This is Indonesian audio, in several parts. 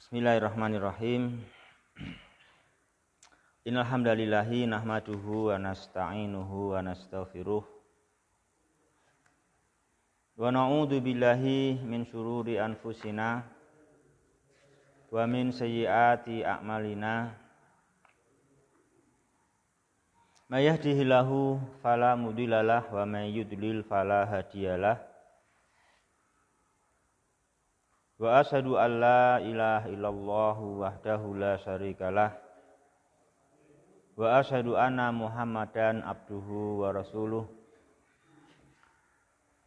Bismillahirrahmanirrahim. Innal hamdalillahi nahmaduhu wa nasta'inuhu wa nastaghfiruh. Wa na'udzu billahi min syururi anfusina wa min sayyiati a'malina. May yahdihillahu fala mudhillalah wa may yudlil fala hadiyalah. Wa asyhadu an la ilaha illallah wahdahu la syarikalah wa asyhadu anna Muhammadan abduhu wa rasuluh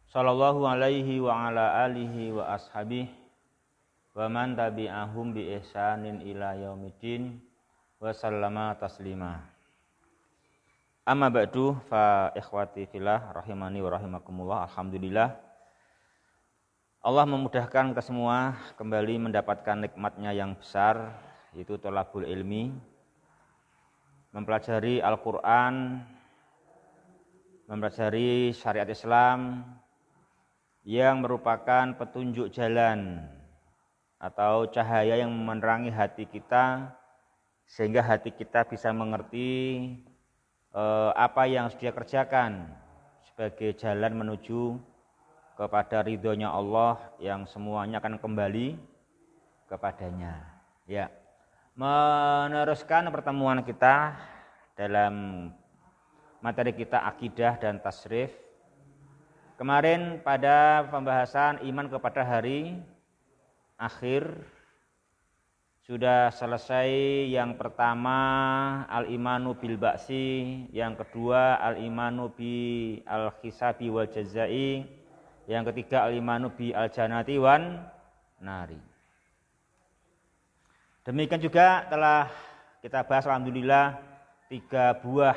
sallallahu alaihi wa ala alihi wa ashabihi wa man tabi'ahum bi ihsanin ila yaumiddin wa sallama taslima. Amma ba'du fa ikhwati fillah rahimani wa rahimakumullah. Alhamdulillah Allah memudahkan ke semua kembali mendapatkan nikmatnya yang besar, yaitu thalabul ilmi, mempelajari Al-Quran, mempelajari syariat Islam yang merupakan petunjuk jalan atau cahaya yang menerangi hati kita sehingga hati kita bisa mengerti apa yang harus dia kerjakan sebagai jalan menuju kepada ridhonya Allah yang semuanya akan kembali kepadanya. Ya, meneruskan pertemuan kita dalam materi kita akidah dan tasrif. Kemarin pada pembahasan iman kepada hari akhir sudah selesai. Yang pertama al-imanu bil ba'si, yang kedua al-imanu bi al-hisabi wal jazai, yang ketiga al-imanu bi al-jannati wan nari. Demikian juga telah kita bahas alhamdulillah 3 buah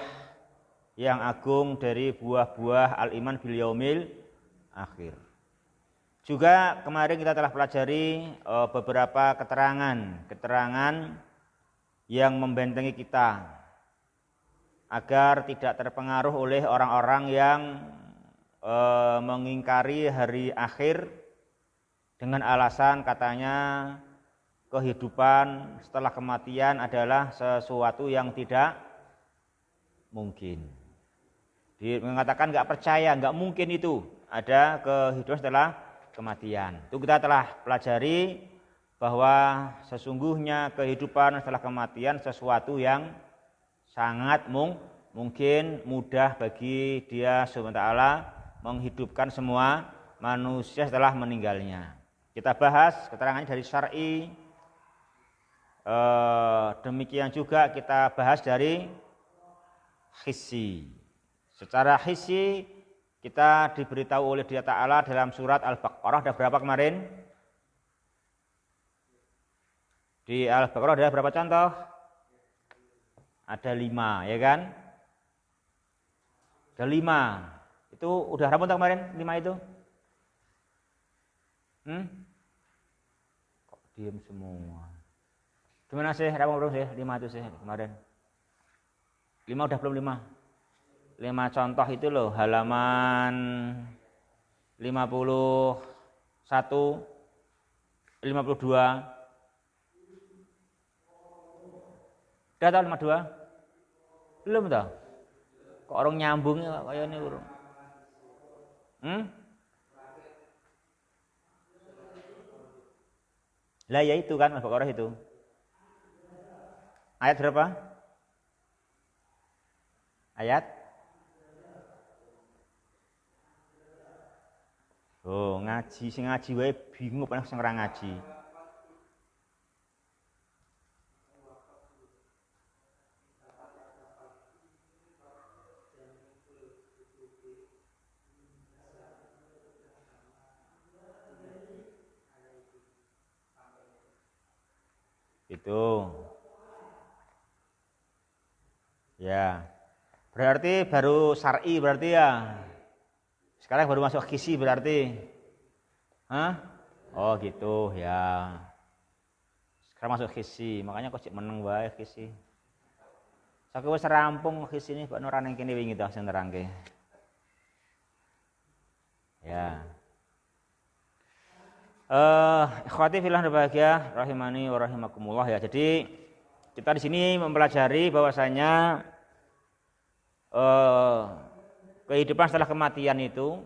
yang agung dari buah-buah al-iman bil yaumil akhir. Juga kemarin kita telah pelajari beberapa keterangan yang membentengi kita agar tidak terpengaruh oleh orang-orang yang mengingkari hari akhir dengan alasan katanya kehidupan setelah kematian adalah sesuatu yang tidak mungkin. Dia mengatakan nggak percaya, nggak mungkin itu ada kehidupan setelah kematian. Itu kita telah pelajari bahwa sesungguhnya kehidupan setelah kematian sesuatu yang sangat mungkin, mudah bagi Dia Subhanahu wa taala menghidupkan semua manusia setelah meninggalnya. Kita bahas keterangannya dari syar'i. Demikian juga kita bahas dari hissi. Secara hissi kita diberitahu oleh Dia Ta'ala dalam surat Al-Baqarah. Ada berapa kemarin? Di Al-Baqarah ada berapa contoh? Ada 5, ya kan? Ada 5. Itu udah rampung kemarin 5 itu? Kok diam semua? Gimana sih rampung belum sih 5 itu sih kemarin? 5 udah belum 5? 5 contoh itu loh, halaman 51, 52. Udah tahu 52? Belum tahu? Kok orang nyambung ya kayak ini urung? Lah ya itu kan Al-Baqarah itu. Ayat berapa? Ayat? Oh, ngaji, sing ngaji wae bingung panas sing ora ngaji. Itu. Ya. Berarti baru syar'i berarti ya. Sekarang baru masuk kisi berarti. Hah? Oh gitu ya. Sekarang masuk kisi, makanya kok cek meneng wae kisi. Saiki wis rampung kisi ini Pak Nur nang kene wingi ta sing nerangke. Ya. Ikhwati fillah berbahagia rahimani wa rahimakumullah ya. Jadi kita di sini mempelajari bahwasanya kehidupan setelah kematian itu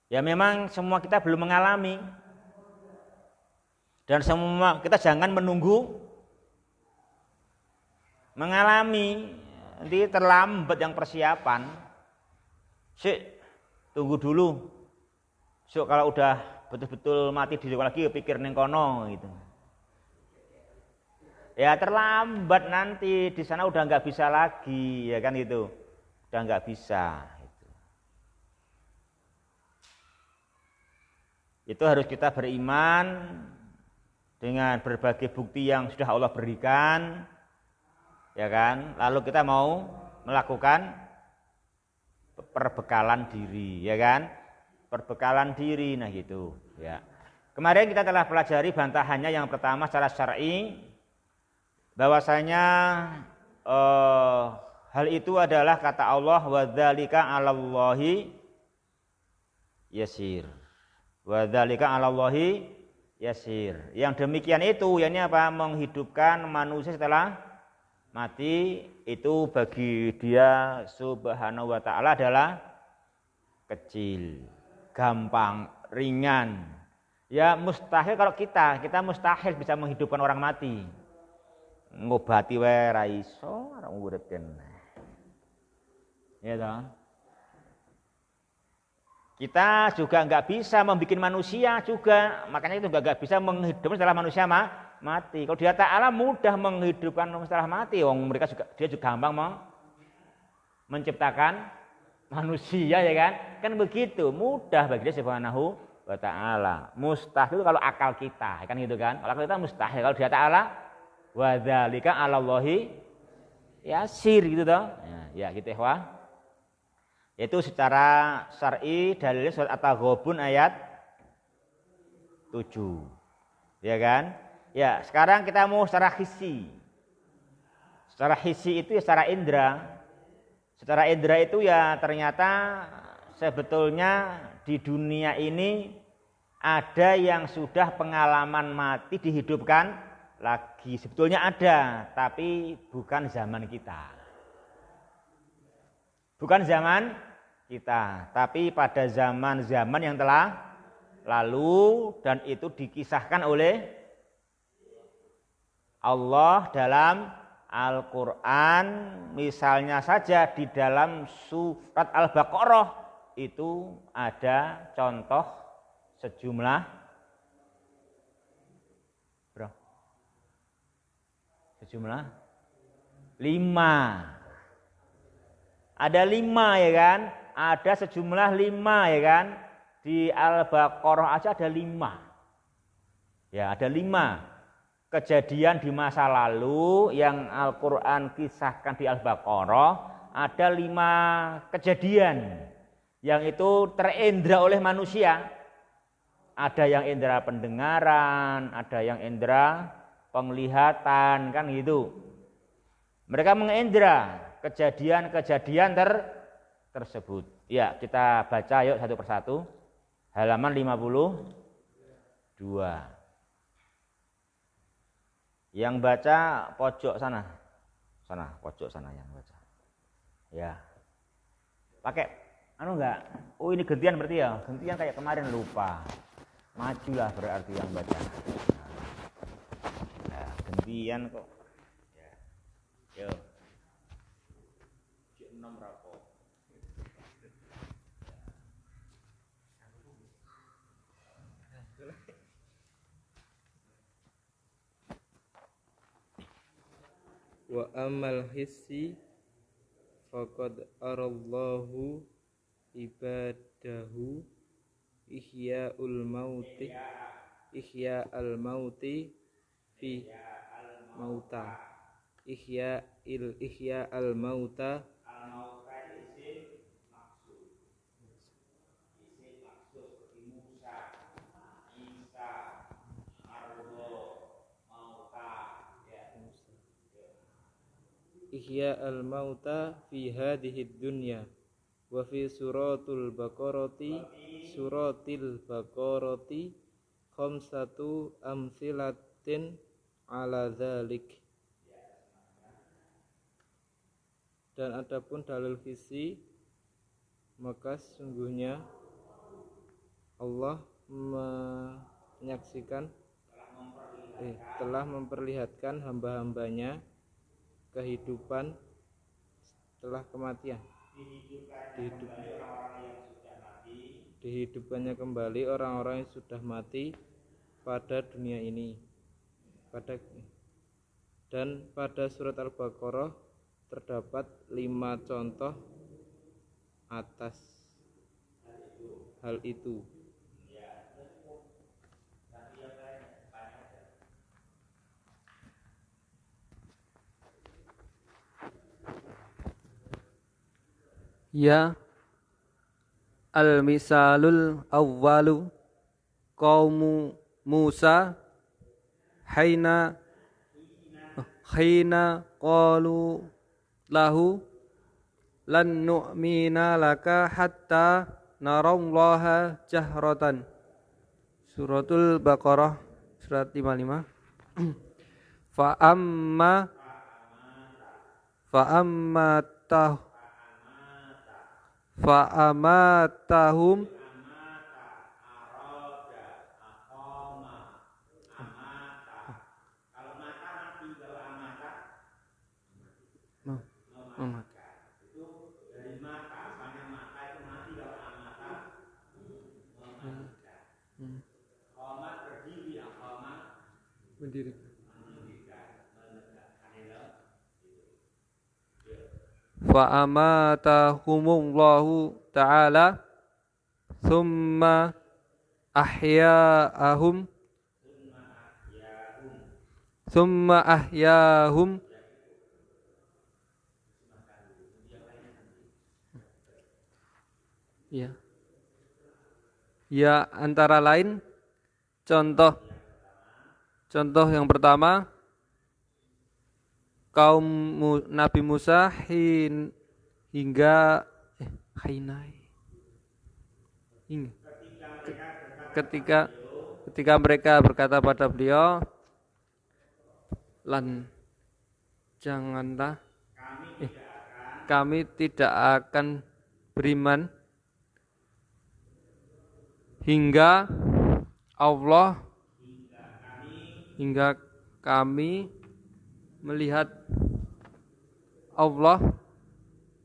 ya memang semua kita belum mengalami. Dan semua kita jangan menunggu mengalami, nanti terlambat yang persiapan. Tunggu dulu. Kalau udah betul-betul mati di lagi pikir neng kono gitu. Ya terlambat nanti di sana udah nggak bisa lagi ya kan itu. Udah nggak bisa. Itu harus kita beriman dengan berbagai bukti yang sudah Allah berikan, ya kan? Lalu kita mau melakukan perbekalan diri, ya kan? Perbekalan diri, nah gitu. Ya. Kemarin kita telah pelajari bantahannya yang pertama secara syar'i, bahwasanya hal itu adalah kata Allah wadzalika 'alallahi yasir. Wadzalika 'alallahi yasir. Yang demikian itu yakni apa? Menghidupkan manusia setelah mati itu bagi dia subhanahu wa ta'ala adalah kecil, gampang, ringan. Ya mustahil kalau kita mustahil bisa menghidupkan orang mati. Ngobati wae ra iso, ora urip kene. Ya toh? Kita juga nggak bisa membuat manusia juga, makanya itu nggak bisa menghidupkan setelah manusia mati. Kalau dia Ta'ala mudah menghidupkan setelah mati, dia juga gampang menciptakan manusia ya kan? Kan begitu, mudah bagi dia subhanahu wa ta'ala. Mustahil kalau akal kita, kan gitu kan? Kalau akal kita mustahil, kalau dia Ta'ala wa dzalika 'alallahi yasir gitu toh. Ya gitu ya. Itu secara syar'i dalilnya surat At-Taghabun ayat 7. Ya kan? Ya, sekarang kita mau secara hissi. Secara hissi itu ya secara indera. Secara indera itu ya ternyata sebetulnya di dunia ini ada yang sudah pengalaman mati dihidupkan lagi. Sebetulnya ada, tapi bukan zaman kita. Bukan zaman kita, tapi pada zaman-zaman yang telah lalu dan itu dikisahkan oleh Allah dalam Al-Quran. Misalnya saja di dalam surat Al-Baqarah itu ada contoh sejumlah berapa? Sejumlah 5. Ada 5 ya kan? Ada sejumlah 5 ya kan? Di Al-Baqarah aja ada 5. Ya, ada 5 kejadian di masa lalu yang Al-Quran kisahkan di Al-Baqarah. Ada 5 kejadian yang itu terindra oleh manusia. Ada yang indera pendengaran, ada yang indera penglihatan, kan gitu. Mereka mengendra kejadian-kejadian tersebut. Ya, kita baca yuk satu persatu. Halaman 52. Yang baca pojok sana. Sana, pojok sana yang baca. Ya. Pakai enggak? Oh, ini gantian berarti ya. Gantian kayak kemarin lupa. Majulah berarti yang baca. Nah, gantian kok. Ya. Yuk. Wa amal hissi faqad arallahu ibadahu ihya'ul mauti fi mauta ihya'al mauta ihya'al mauta fi hadhihi dunya wa fi suratul baqarati khamsatu amsilatin ala dzalik. Dan adapun dalil visi, maka sungguhnya Allah menyaksikan telah memperlihatkan hamba-hambanya kehidupan setelah kematian, dihidupkannya kembali orang-orang yang sudah mati pada dunia ini. Dan pada surat Al-Baqarah terdapat 5 contoh atas hal itu. Ya al-misalul awwalu qaumu Musa hina qalu lahu lan nu'mina laka hatta narallaha jahratan. Suratul Baqarah surat 55. Fa amma amatahum berdiri. Fa amatahumullahu ta'ala thumma ahya'ahum ya. Ya, antara lain contoh yang pertama kaum Nabi Musa hingga ketika mereka berkata pada beliau, lan janganlah kami tidak akan beriman hingga kami melihat Allah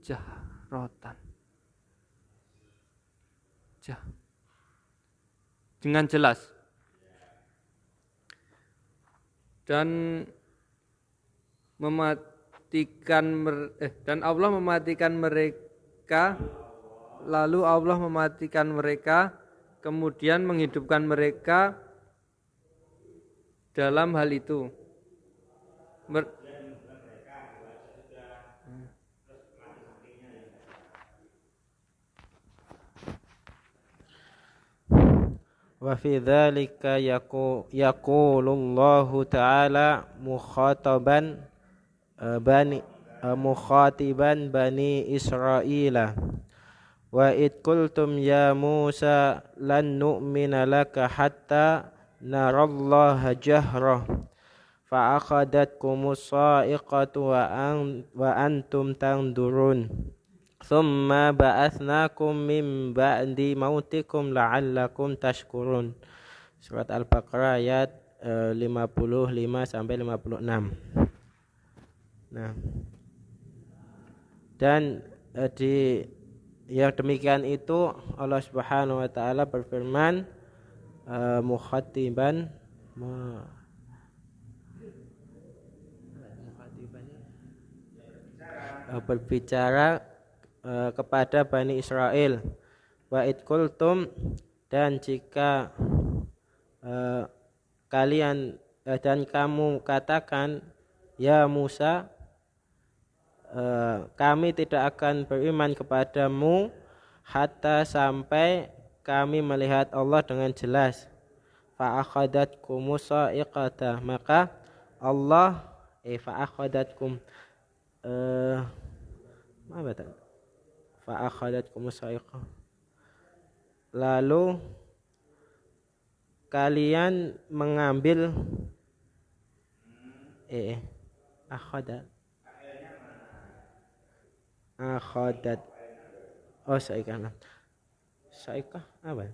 jahratan, dengan jelas, dan Allah mematikan mereka, lalu Allah mematikan mereka, kemudian menghidupkan mereka dalam hal itu. Wa fi dzalika yaqulullahu ta'ala mukhatiban bani Israila wa id qultum ya Musa lan nu'mina laka hatta narallaha jahrah fa akhadhatkumus sa'iqatu wa antum tanzurun thumma ba'atsnakum min ba'di mautikum la'allakum tashkurun. Surat Al-Baqarah ayat 55 sampai 56. Nah, dan di yang demikian itu Allah Subhanahu wa taala berfirman mukhatiban berbicara kepada Bani Israel, wa id qultum, dan jika kalian dan kamu katakan ya Musa, kami tidak akan beriman kepadamu hatta sampai kami melihat Allah dengan jelas. Fa akhadatkumus sa'iqata, maka Allah fa akhadatkum apa tadi? Fa akhadatkumus sa'iqah, lalu kalian mengambil akhadat saikah apa?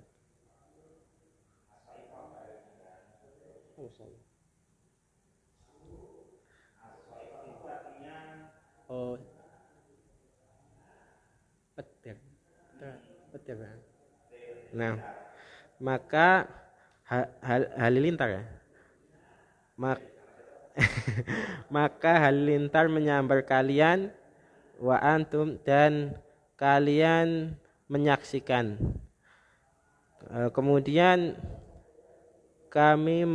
Petir. Nah, maka halilintar ya. Maka halilintar menyambar kalian wa antum dan kalian menyaksikan. Kemudian kami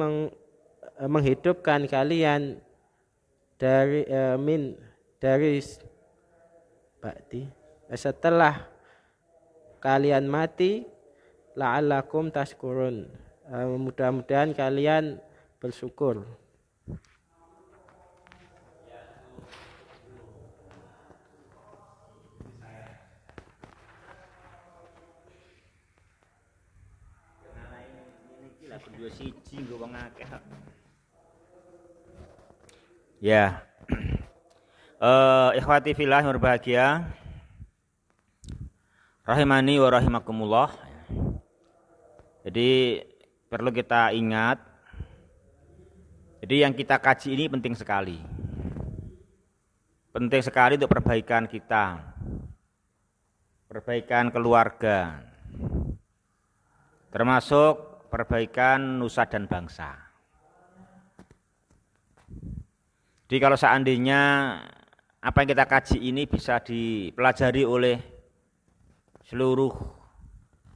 menghidupkan kalian dari setelah kalian mati, la'allakum tashkurun. Mudah-mudahan kalian bersyukur. Ya. Ikhwati fillah yang berbahagia, rahimani wa rahimakumullah. Jadi perlu kita ingat, jadi yang kita kaji ini penting sekali. Penting sekali untuk perbaikan kita, perbaikan keluarga, termasuk perbaikan nusa dan bangsa. Jadi kalau seandainya apa yang kita kaji ini bisa dipelajari oleh seluruh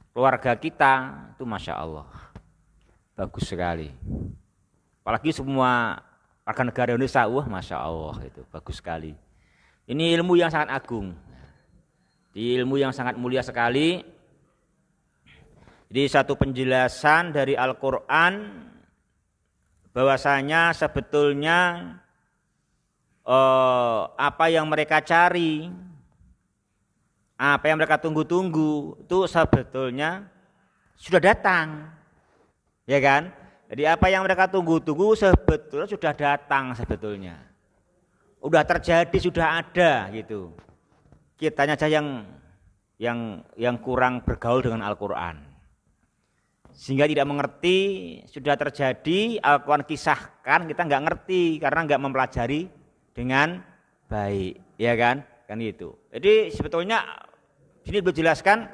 keluarga kita, itu Masya Allah, bagus sekali. Apalagi semua warga negara Indonesia, wah Masya Allah, itu bagus sekali. Ini ilmu yang sangat agung, ilmu yang sangat mulia sekali. Jadi satu penjelasan dari Al-Quran bahwasanya sebetulnya apa yang mereka cari, apa yang mereka tunggu-tunggu itu sebetulnya sudah datang, ya kan? Jadi apa yang mereka tunggu-tunggu sebetulnya sudah datang, sebetulnya sudah terjadi, sudah ada gitu. Kitanya aja yang kurang bergaul dengan Al-Quran, sehingga tidak mengerti sudah terjadi, Al-Quran kisahkan, kita nggak ngerti karena nggak mempelajari dengan baik, ya kan? Kan itu. Jadi sebetulnya sini dijelaskan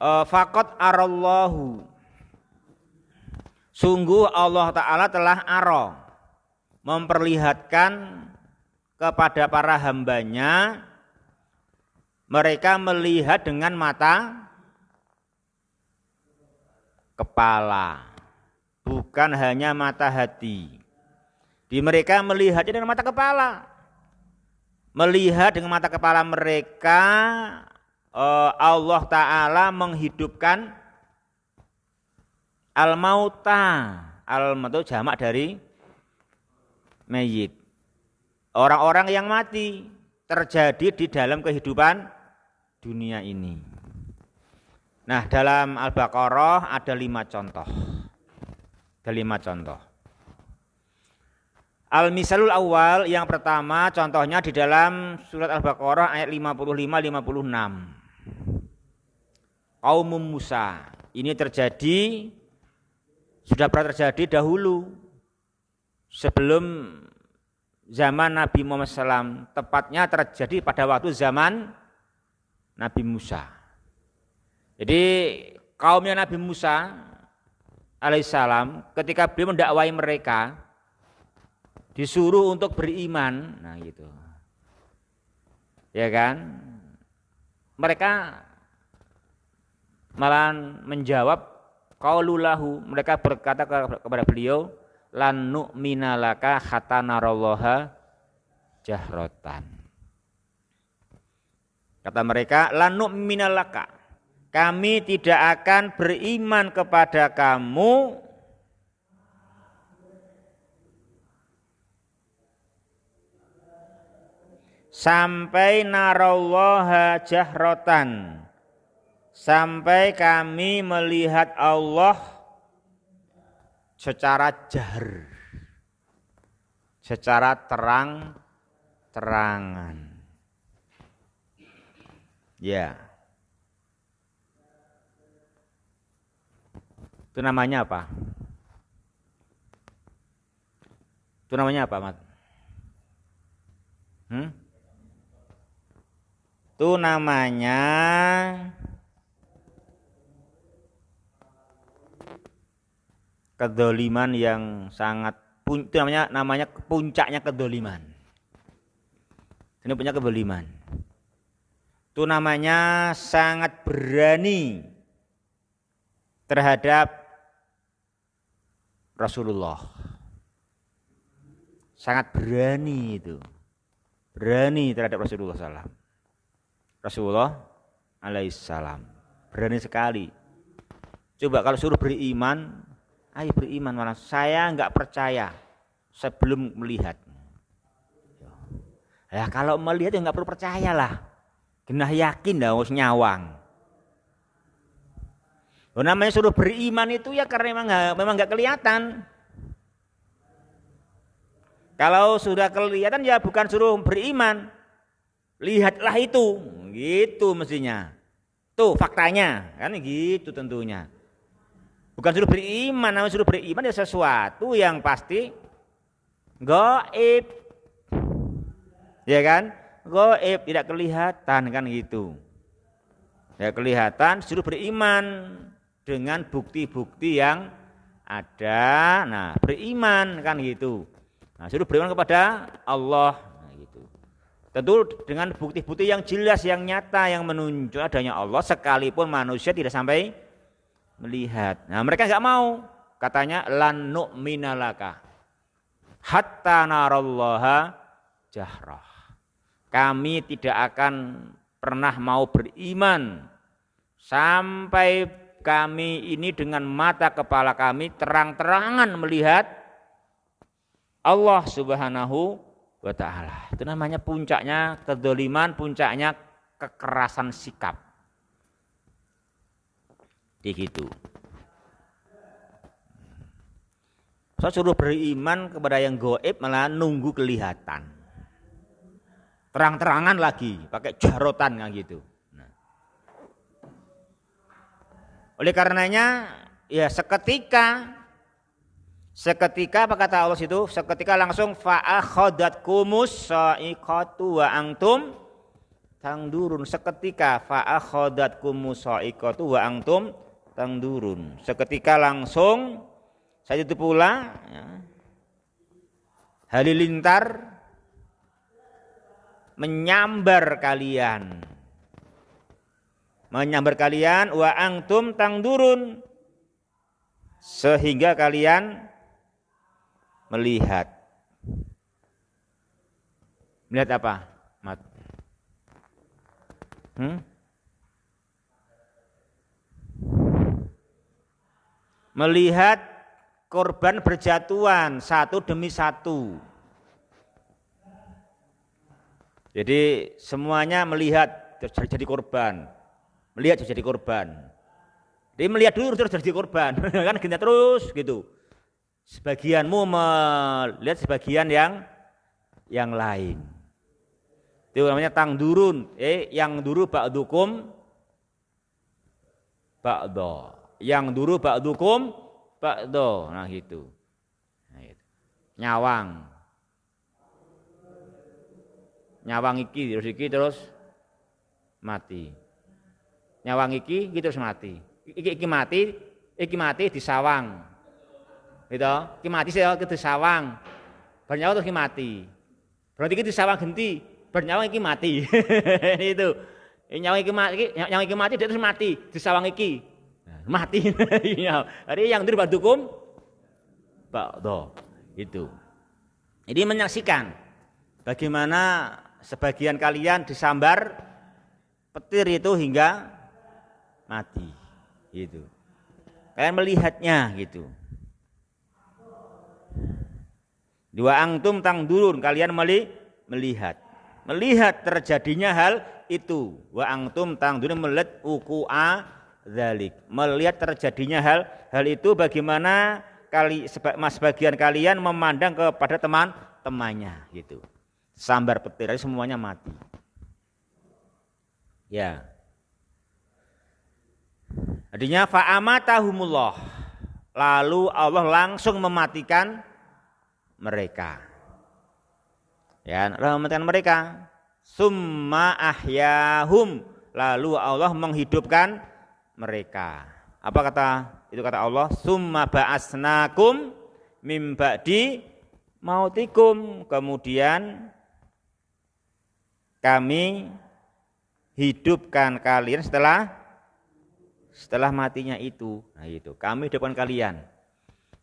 faqad arallahu, sungguh Allah Ta'ala telah memperlihatkan kepada para hambanya, mereka melihat dengan mata kepala, bukan hanya mata hati. Di mereka melihatnya dengan mata kepala. Melihat dengan mata kepala mereka, Allah Ta'ala menghidupkan al-mauta. Al-mauta jamak dari mayit. Orang-orang yang mati terjadi di dalam kehidupan dunia ini. Nah, dalam Al-Baqarah ada 5 contoh. Ada 5 contoh. Al-misalul awal, yang pertama contohnya di dalam surat Al-Baqarah ayat 55-56. Kaum Musa, ini terjadi, sudah pernah terjadi dahulu sebelum zaman Nabi Muhammad SAW, tepatnya terjadi pada waktu zaman Nabi Musa. Jadi kaumnya Nabi Musa alaihissalam ketika beliau mendakwai mereka, disuruh untuk beriman, nah gitu, ya kan? Mereka malah menjawab qaululahu, mereka berkata kepada beliau, lan nu'mina laka hatta narallaha jahratan. Kata mereka, lan nu'mina laka, kami tidak akan beriman kepada kamu sampai narallaha jahratan, sampai kami melihat Allah secara jahar, secara terang-terangan. Ya. Itu namanya apa? Itu namanya apa, Mat? Itu namanya kedoliman yang sangat, itu namanya puncaknya kedoliman. Ini punya kedoliman. Itu namanya sangat berani terhadap Rasulullah. Sangat berani itu. Berani terhadap Rasulullah SAW. Rasulullah alaihissalam. Berani sekali. Coba kalau suruh beriman, ayo beriman, malah saya enggak percaya sebelum melihat. Ya kalau melihat ya enggak perlu percayalah. Genah yakin dah harus nyawang. Namanya suruh beriman itu ya karena memang enggak kelihatan. Kalau sudah kelihatan ya bukan suruh beriman. Lihatlah itu, gitu mestinya. Tuh faktanya, kan gitu tentunya. Bukan suruh beriman, namanya suruh beriman ya sesuatu yang pasti gaib. Ya kan? Gaib, tidak kelihatan kan gitu. Ya kelihatan suruh beriman dengan bukti-bukti yang ada. Nah, beriman kan gitu. Nah, suruh beriman kepada Allah. Nah, gitu. Tentu dengan bukti-bukti yang jelas, yang nyata, yang menunjuk adanya Allah, sekalipun manusia tidak sampai melihat. Nah, mereka enggak mau. Katanya lan nu'mina laka hatta narallaha jahrah. Kami tidak akan pernah mau beriman sampai kami ini dengan mata kepala kami terang-terangan melihat Allah Subhanahu wa ta'ala. Itu namanya puncaknya kedzaliman, puncaknya kekerasan sikap. Begitu. Saya suruh beriman kepada yang gaib malah nunggu kelihatan. Terang-terangan lagi, pakai jarotan kan gitu. Nah. Oleh karenanya ya seketika apa kata Allah itu? Seketika langsung fa'akhadatkumus sa'iqatu wa antum tangdurun. Seketika fa'akhadatkumus sa'iqatu wa antum tangdurun. Seketika langsung saat itu pula ya, halilintar menyambar kalian wa antum tangdurun sehingga kalian melihat apa, Mat? Melihat korban berjatuhan satu demi satu. Jadi semuanya melihat jadi korban, melihat jadi korban. Jadi melihat dulu terus jadi korban, kan gini terus gitu. Sebagianmu melihat sebagian yang lain. Itu namanya tangdurun. Yang dulu ba'dukum ba'do. Yang dulu ba'dukum ba'do. Nah gitu. Nyawang iki terus mati. Nyawang iki terus mati. Iki mati disawang. Gitu. Iki mati saya disawang. Bernyawa terus iki mati. Berarti iki disawang genti, bernyawa iki mati. Itu. Nyawa iki mati dia terus mati, disawang iki. Mati. Jadi yang dulu badukum ba'do. Itu. Jadi menyaksikan bagaimana sebagian kalian disambar petir itu hingga mati, gitu. Kalian melihatnya, gitu. Dua angtum tangdurun, kalian melihat terjadinya hal itu. Wa angtum tangdurun melihat uku'a dzalik, melihat terjadinya hal itu bagaimana sebagian kalian memandang kepada teman-temannya gitu. Sambar petir semuanya mati. Ya. Artinya fa'amatahumullah. Lalu Allah langsung mematikan mereka. Ya, mematikan mereka. Summa ahyahum. Lalu Allah menghidupkan mereka. Apa kata Allah? Summa ba'asnakum mim ba'di mautikum. Kemudian kami hidupkan kalian setelah matinya itu. Nah itu, kami hidupkan kalian.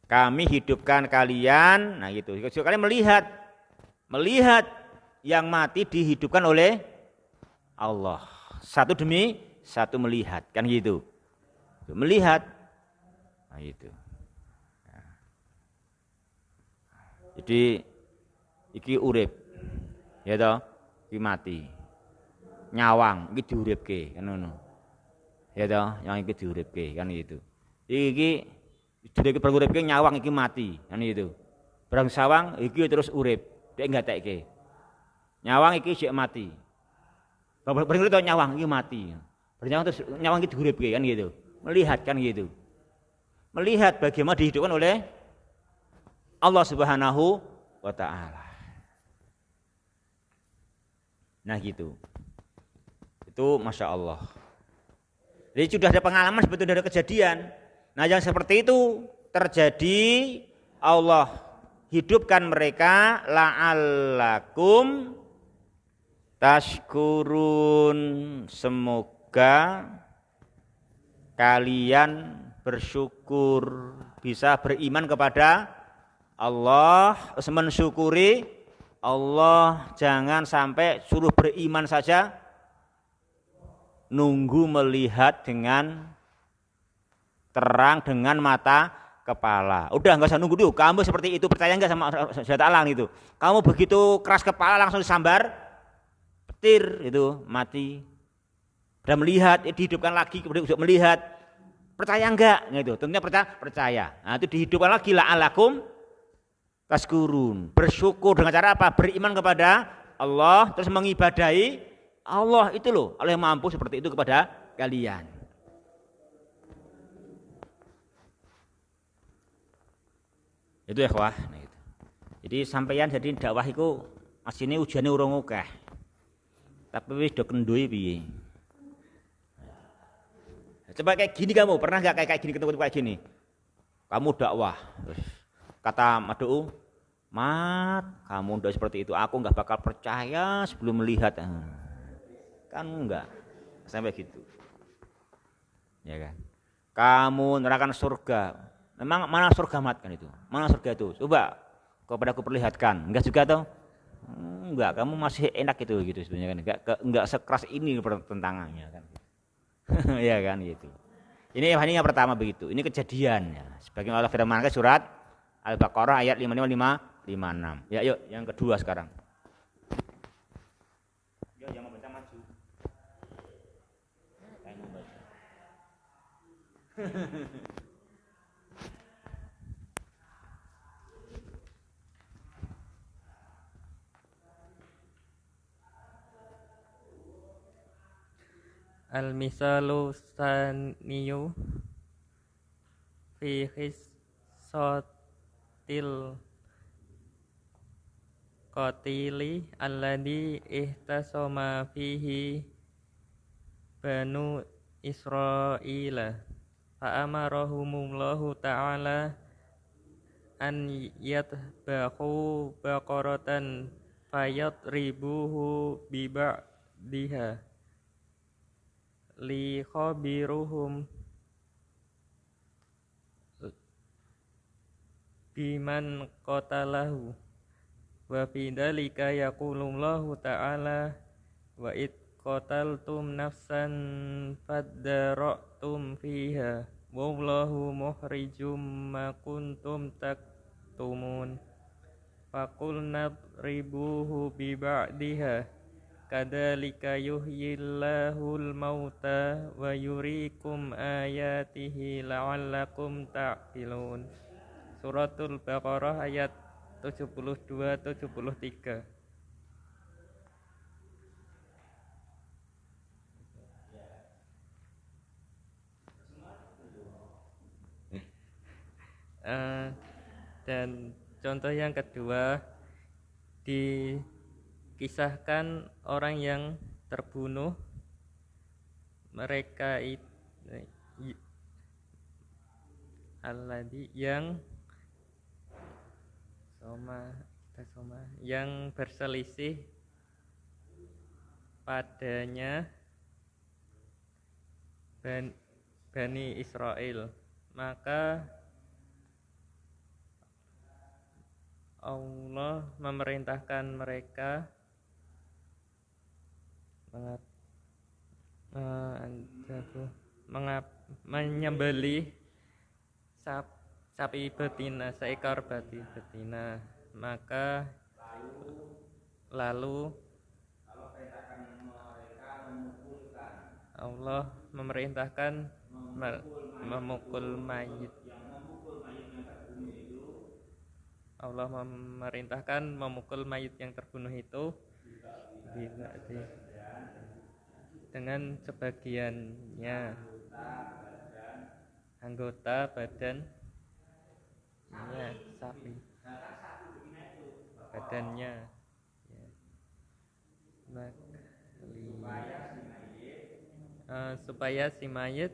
Kami hidupkan kalian. Nah itu, kalian melihat yang mati dihidupkan oleh Allah. Satu demi satu melihat, kan gitu. Melihat. Nah itu. Nah. Jadi iki urip. Ya toh, iki mati. Nyawang iki diuripke, kan ngono. Ya toh, yang iki diuripke, kan gitu. Iki diuripke beruripke nyawang iki mati, kan gitu. Barang sawang iki terus urip, dek ngatekke. Nyawang iki sik mati. Bareng itu nyawang iki mati. Bernyawang terus nyawang iki diuripke, kan gitu. Melihat, kan gitu. Melihat bagaimana dihidupkan oleh Allah Subhanahu wa taala. Nah gitu. Itu Masya Allah. Jadi sudah ada pengalaman, sebetulnya ada kejadian. Nah yang seperti itu terjadi, Allah hidupkan mereka la'allakum tashkurun. Semoga kalian bersyukur, bisa beriman kepada Allah, mensyukuri Allah. Jangan sampai suruh beriman saja, nunggu melihat dengan terang dengan mata kepala. Udah nggak usah nunggu dulu. Kamu seperti itu percaya nggak sama Allah Ta'ala itu? Kamu begitu keras kepala langsung disambar petir itu mati. Dan melihat, dihidupkan lagi, kemudian melihat, percaya enggak? Gitu. Tentunya percaya. Nah, itu dihidupkan lagi la'alakum tashkurun. Bersyukur dengan cara apa? Beriman kepada Allah, terus mengibadahi Allah. Itu loh, Allah yang mampu seperti itu kepada kalian. Itu ya wah. Nah, itu. Jadi sampeyan jadi dakwah itu asline ujane urung akeh. Tapi wis do kendhuwe piye? Coba kayak gini kamu, pernah nggak kayak gini ketemu kayak gini? Kamu dakwah, kata Madu, Mat, kamu udah seperti itu, aku nggak bakal percaya sebelum melihat. Kan enggak, sampai gitu, ya kan? Kamu neraka surga, memang mana surga mat kan itu? Mana surga itu? Coba kepada aku perlihatkan, enggak juga toh? Enggak, kamu masih enak itu gitu sebenarnya kan? Enggak sekeras ini pertentangannya kan? Ya kan gitu. Ini yang pertama begitu. Ini kejadian ya. Sebagaimana Allah firmankan surat Al-Baqarah ayat 55-56. Ya yuk yang kedua sekarang. Yuk yang mau baca maju. Saya mau baca. Al-misalu saniyu fi hissatil qatili alladhi ihtasama fihi banu Israila fa'amarahumullahu ta'ala an yatbahu baqaratan fayatribuhu biba'diha li khabiruhum biman qatalahu wa fi dzalika yaqulullahu ta'ala wa id qataltum nafsan fadara'tum fiha wallahu mukhrijum ma kuntum taktumun faqulna ribuhu bi ba'diha kadzalika yuhyillahul mauta wa yuriikum ayatihi la'allakum ta'qilun. Suratul Baqarah ayat 72-73. Dan contoh yang kedua, dikisahkan orang yang terbunuh, mereka itu yang berselisih padanya Bani Israel, maka Allah memerintahkan mereka menyembelih sapi betina, seekor babi betina. Maka lalu Allah memerintahkan memukul mayit. Allah memerintahkan memukul mayit yang terbunuh itu dengan sebagiannya anggota badannya sapi, badannya supaya si mayit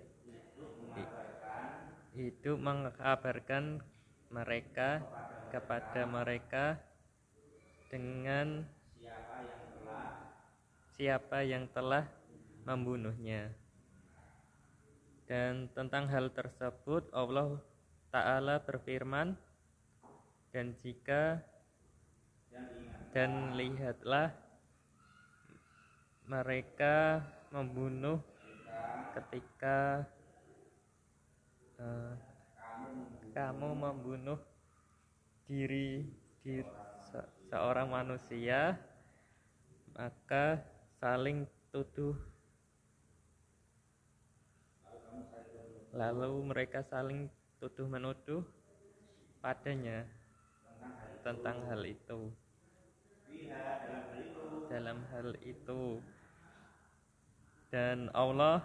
hidup mengabarkan mereka kepada mereka dengan siapa yang telah membunuhnya. Dan tentang hal tersebut Allah Ta'ala berfirman, dan lihatlah mereka membunuh ketika kamu membunuh diri seorang manusia, maka saling tuduh. Lalu mereka saling tuduh menuduh padanya tentang hal itu. Dalam hal itu, dan Allah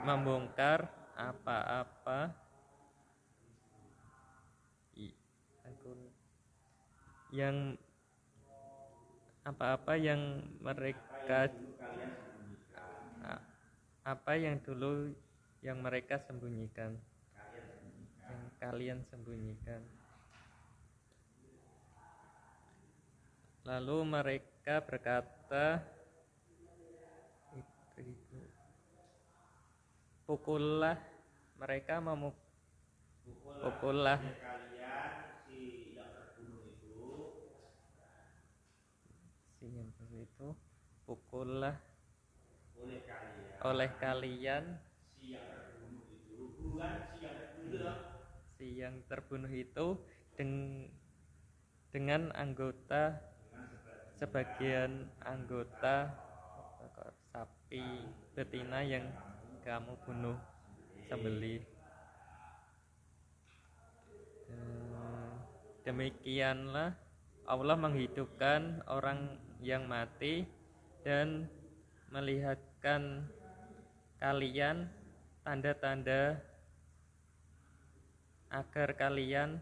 membongkar apa-apa yang mereka dulu yang mereka sembunyikan, yang kalian sembunyikan. Lalu mereka berkata, pukullah, mereka pukullah si yang terbunuh itu, pukullah oleh kalian si yang terbunuh itu dengan sebagian anggota sapi betina yang kamu bunuh, sembelih. Demikianlah Allah menghidupkan orang yang mati dan melihatkan kalian tanda-tanda agar kalian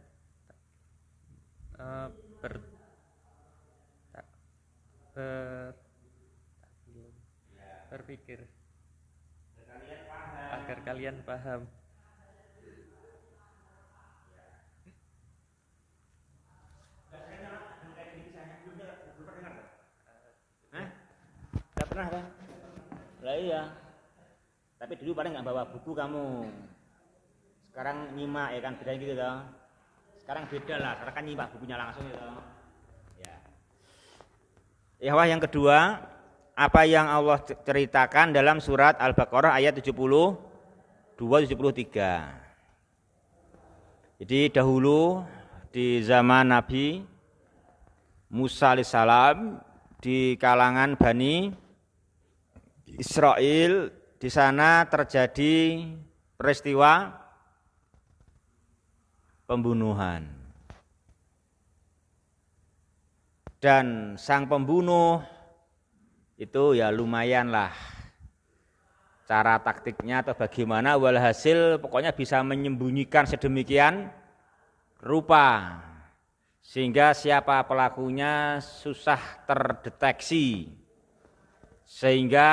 berpikir, agar kalian paham. Tidak pernah kan? Lah iya. Tapi dulu paling nggak bawa buku kamu. Sekarang nyimak ya kan, beda gitu toh. Sekarang beda lah, sekarang kan nyimak bukunya langsung gitu. Ya. Yang kedua, apa yang Allah ceritakan dalam surat Al-Baqarah ayat 72-73. Jadi dahulu di zaman Nabi Musa alaihissalam, di kalangan Bani Israel di sana terjadi peristiwa pembunuhan. Dan sang pembunuh itu ya lumayan lah cara taktiknya atau bagaimana, walhasil pokoknya bisa menyembunyikan sedemikian rupa sehingga siapa pelakunya susah terdeteksi, sehingga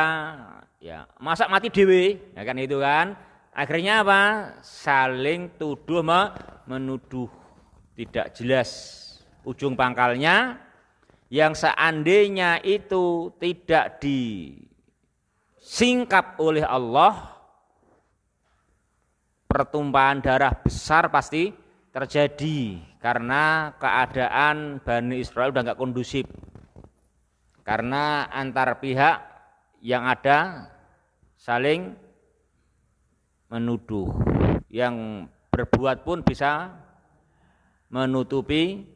ya masa mati dewe ya kan, itu kan akhirnya apa, saling tuduh menuduh, tidak jelas ujung pangkalnya, yang seandainya itu tidak disingkap oleh Allah, pertumpahan darah besar pasti terjadi karena keadaan Bani Israel udah nggak kondusif. Karena antar pihak yang ada saling menuduh, yang berbuat pun bisa menutupi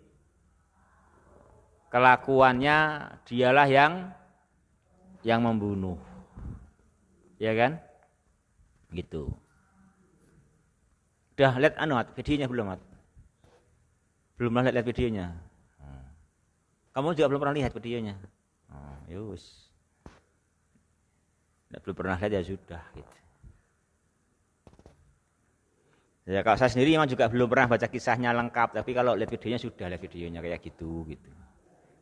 kelakuannya, dialah yang membunuh. Ya kan? Gitu. Udah lihat videonya belum, Mat? Belum pernah lihat videonya. Kamu juga belum pernah lihat videonya. Yus. Belum pernah lihat ya sudah gitu. Ya kalau saya sendiri memang juga belum pernah baca kisahnya lengkap, tapi kalau lihat videonya sudah lihat videonya kayak gitu.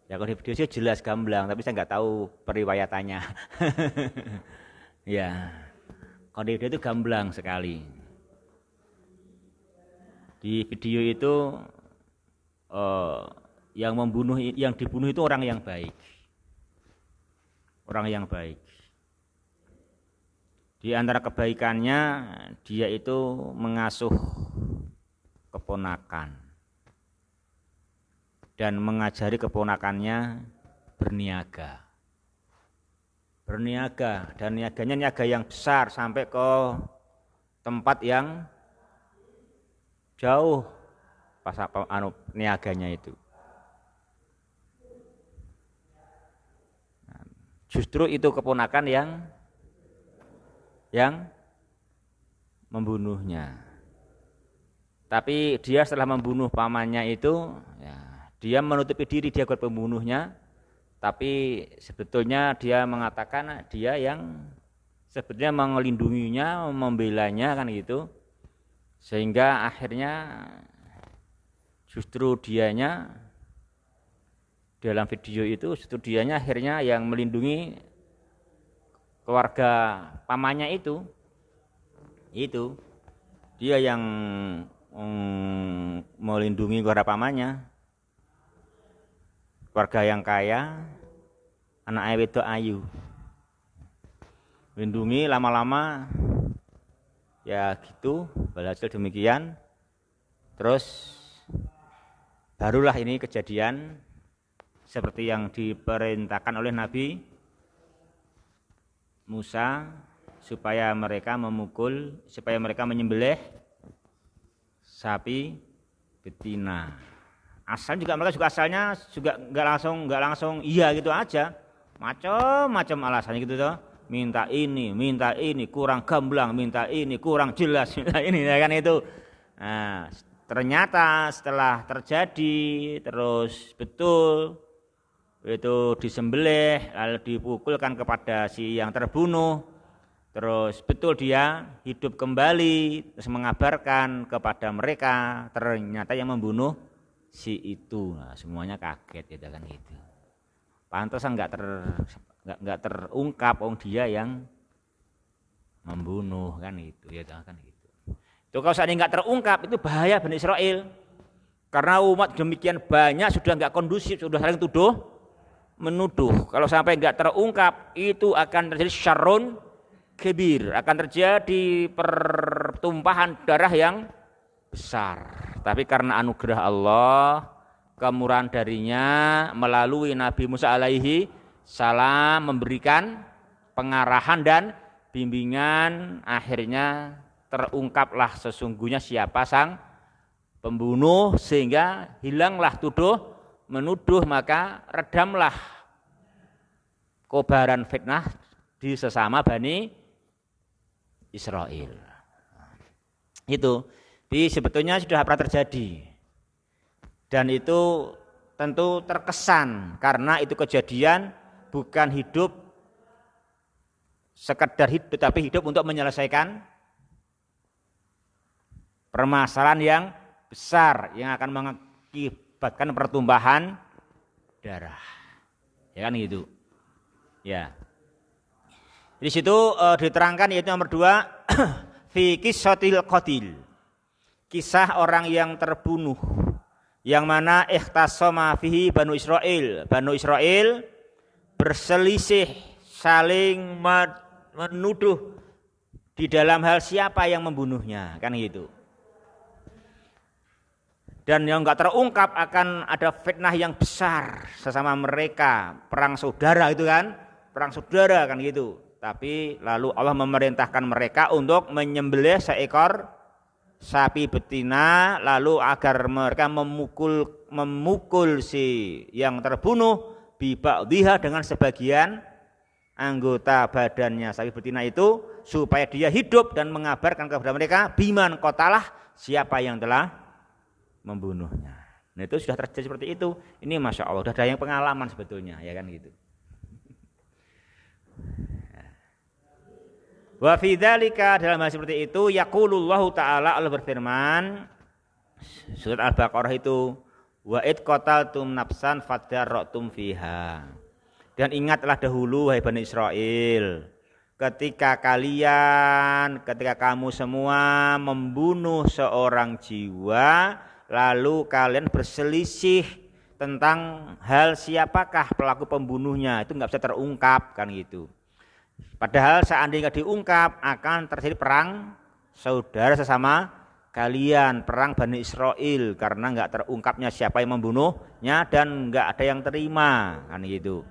Ya kalau di video sih jelas gamblang, tapi saya nggak tahu periwayatannya. Ya, kalau di video itu gamblang sekali. Di video itu yang dibunuh itu orang yang baik, orang yang baik. Di antara kebaikannya dia itu mengasuh keponakan dan mengajari keponakannya berniaga. Dan niaganya niaga yang besar sampai ke tempat yang jauh pas niaganya itu. Justru itu keponakan yang membunuhnya. Tapi dia setelah membunuh pamannya itu, ya, dia menutupi diri dia buat pembunuhnya. Tapi sebetulnya dia mengatakan dia yang sebetulnya melindunginya, membelanya kan gitu. Sehingga akhirnya justru dianya dalam video itu justru dianya akhirnya yang melindungi keluarga pamannya itu dia yang melindungi keluarga pamannya, keluarga yang kaya, anak wedok ayu, melindungi lama-lama ya gitu, berhasil demikian. Terus barulah ini kejadian seperti yang diperintahkan oleh Nabi Musa supaya mereka menyembelih sapi betina. Asalnya nggak langsung iya gitu aja, macam-macam alasannya gitu toh. Minta ini, kurang gamblang, minta ini, kurang jelas, minta ini, ya kan itu. Nah, ternyata setelah terjadi terus betul itu disembelih lalu dipukulkan kepada si yang terbunuh, terus betul dia hidup kembali, terus mengabarkan kepada mereka, ternyata yang membunuh si itu. Nah, semuanya kaget gitu kan gitu. Pantesan nggak terungkap dia yang membunuh kan itu ya kan gitu. Itu kalau seandainya nggak terungkap itu bahaya Bani Israel. Karena umat demikian banyak sudah nggak kondusif, sudah saling tuduh menuduh. Kalau sampai nggak terungkap itu akan terjadi syarrun kabir, akan terjadi pertumpahan darah yang besar. Tapi karena anugerah Allah, kemurahan darinya melalui Nabi Musa alaihi salam memberikan pengarahan dan bimbingan, akhirnya terungkaplah sesungguhnya siapa sang pembunuh, sehingga hilanglah tuduh menuduh, maka redamlah kobaran fitnah di sesama Bani Israel. Itu sebetulnya sudah pernah terjadi. Dan itu tentu terkesan karena itu kejadian bukan hidup sekedar hidup, tapi hidup untuk menyelesaikan permasalahan yang besar yang akan mengakibatkan pertumbuhan darah. Ya kan gitu. Ya. Di situ diterangkan yaitu nomor 2 fi qissatil qatil. Kisah orang yang terbunuh yang mana ikhtasama fihi Banu Israel. Banu Israel berselisih saling menuduh di dalam hal siapa yang membunuhnya, kan gitu. Dan yang enggak terungkap akan ada fitnah yang besar sesama mereka, perang saudara itu kan, perang saudara kan gitu. Tapi lalu Allah memerintahkan mereka untuk menyembelih seekor sapi betina lalu agar mereka memukul si yang terbunuh biba'dhiha dengan sebagian anggota badannya sapi betina itu supaya dia hidup dan mengabarkan kepada mereka biman qatalah siapa yang telah membunuhnya. Nah itu sudah terjadi seperti itu. Ini Masya Allah, sudah ada yang pengalaman sebetulnya, ya kan gitu. Wa fi dzalika dalam hal seperti itu yaqulullahu taala Allah berfirman surat Al-Baqarah itu wa id qataltum nafsan fadarratum fiha. Dan ingatlah dahulu wahai Bani Israel ketika kamu semua membunuh seorang jiwa lalu kalian berselisih tentang hal siapakah pelaku pembunuhnya, itu enggak bisa terungkap kan gitu. Padahal seandainya diungkap akan terjadi perang saudara sesama kalian, perang Bani Israel karena enggak terungkapnya siapa yang membunuhnya dan enggak ada yang terima kan gitu.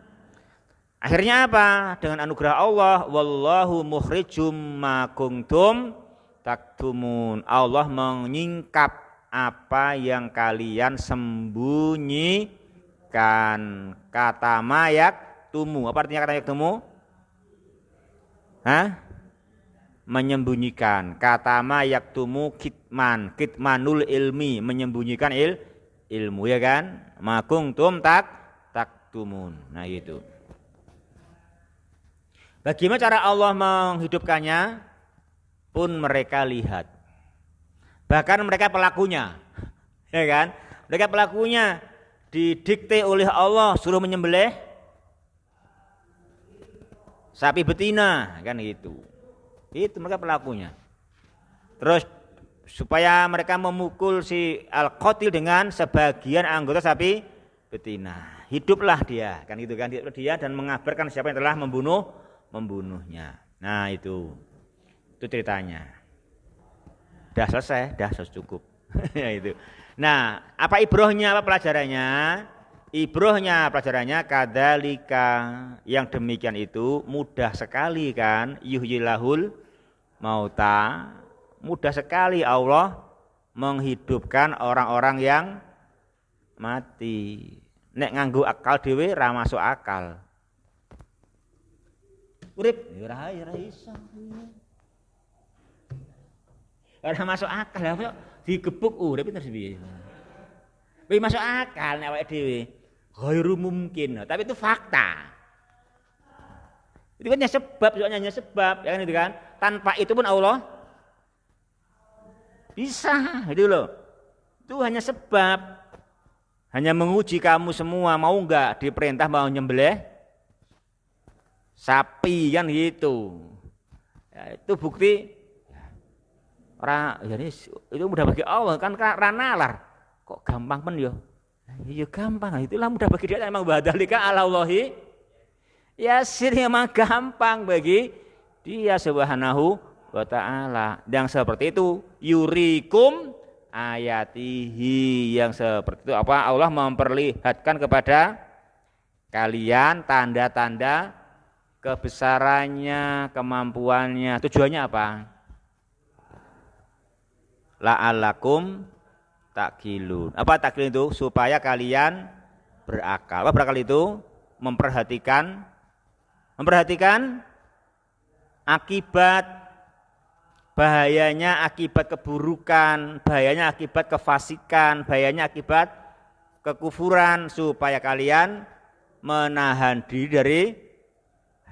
Akhirnya apa? Dengan anugerah Allah, wallahu mukhrijum ma kuntum taktumun. Allah menyingkap apa yang kalian sembunyikan. Kata mayak tumu. Apa artinya kata mayak tumu? Menyembunyikan. Kata mayak tumu kitman. Kitmanul ilmi. Menyembunyikan ilmu ya kan? Ma kuntum taktumun. Nah itu. Bagaimana cara Allah menghidupkannya pun mereka lihat. Bahkan mereka pelakunya. Ya kan? Mereka pelakunya didikte oleh Allah suruh menyembelih sapi betina kan gitu. Itu mereka pelakunya. Terus supaya mereka memukul si al-qatil dengan sebagian anggota sapi betina. Hiduplah dia kan gitu kan dia dan mengabarkan siapa yang telah membunuhnya. Nah itu ceritanya. Dah selesai, dah cukup. Ya itu. Nah, apa ibrohnya, apa pelajarannya? Ibrohnya pelajarannya kadzalika yang demikian itu mudah sekali kan yuhyilahul mauta. Mudah sekali Allah menghidupkan orang-orang yang mati. Nek nganggo akal dhewe ra masuk akal. Urip ora iso. Ora masuk akal lha digebuk urip terus piye. Wis masuk akal nek awake dhewe. Ghairu mungkin, tapi itu fakta. Itu kan hanya sebab, ya kan itu kan. Tanpa itu pun Allah bisa, gitu loh. Itu hanya sebab. Hanya menguji kamu semua mau enggak diperintah mau nyembelih sapi kan gitu. Ya, itu bukti jadi itu mudah bagi Allah kan ranalar. Kok gampang men yo? Ya gampang, itulah mudah bagi dia memang badalika alallahi yasir memang gampang bagi dia subhanahu wa ta'ala. Yang seperti itu yurikum ayatihi, yang seperti itu apa? Allah memperlihatkan kepada kalian tanda-tanda kebesarannya, kemampuannya. Tujuannya apa? La'alakum takilun. Apa takilun itu? Supaya kalian berakal. Apa berakal itu? Memperhatikan akibat bahayanya akibat keburukan, bahayanya akibat kefasikan, bahayanya akibat kekufuran, supaya kalian menahan diri dari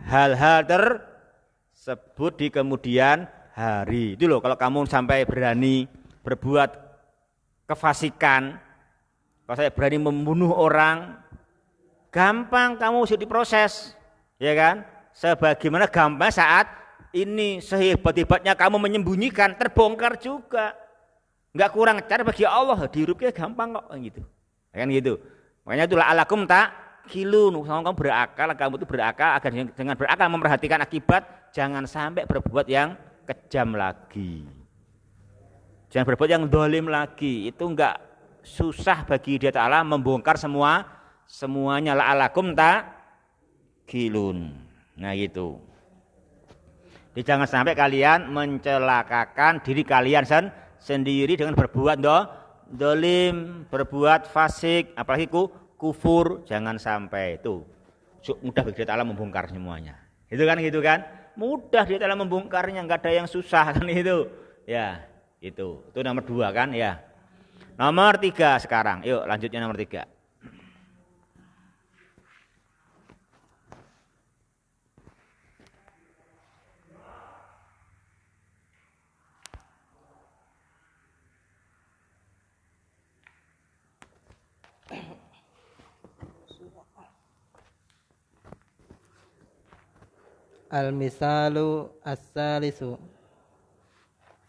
hal-hal tersebut di kemudian hari. Itu loh, kalau kamu sampai berani berbuat kefasikan, kalau saya berani membunuh orang, gampang kamu sudah diproses, ya kan? Sebagaimana gampang saat ini sehebat-hebatnya kamu menyembunyikan, terbongkar juga. Enggak kurang cara bagi Allah, dirupnya gampang kok gitu. Kan gitu. Makanya itulah alakum tak kilun, kamu berakal, kamu itu berakal agar dengan berakal memperhatikan akibat, jangan sampai berbuat yang kejam lagi. Jangan berbuat yang dolim lagi. Itu enggak susah bagi Dia Ta'ala membongkar semuanya. La'alakum tak kilun. Nah gitu. Jadi jangan sampai kalian mencelakakan diri kalian sendiri dengan berbuat dolim, berbuat fasik, apalagi kufur. Jangan sampai itu. Mudah bagi Dia Ta'ala membongkar semuanya. Itu kan gitu kan? Mudah Dia Ta'ala membongkarnya, enggak ada yang susah kan itu. Ya, itu nomor 2 kan ya. Nomor 3 sekarang. Yuk lanjutnya nomor 3. Al-misalu as-salisu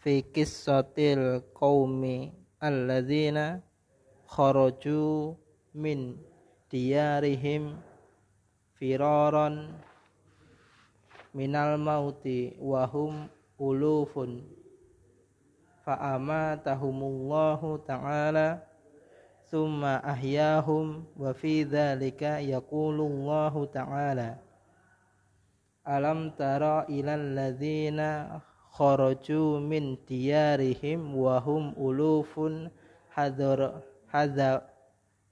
fi qissatil qaumi alladzina kharaju min diyarihim firaran minal mauti wa hum ulufun fa amatahumullahu ta'ala summa ahyahum wa fi dzalika yaqulullahu ta'ala alam tara ilal ladzina kharaju min diyarihim wa hum ulufun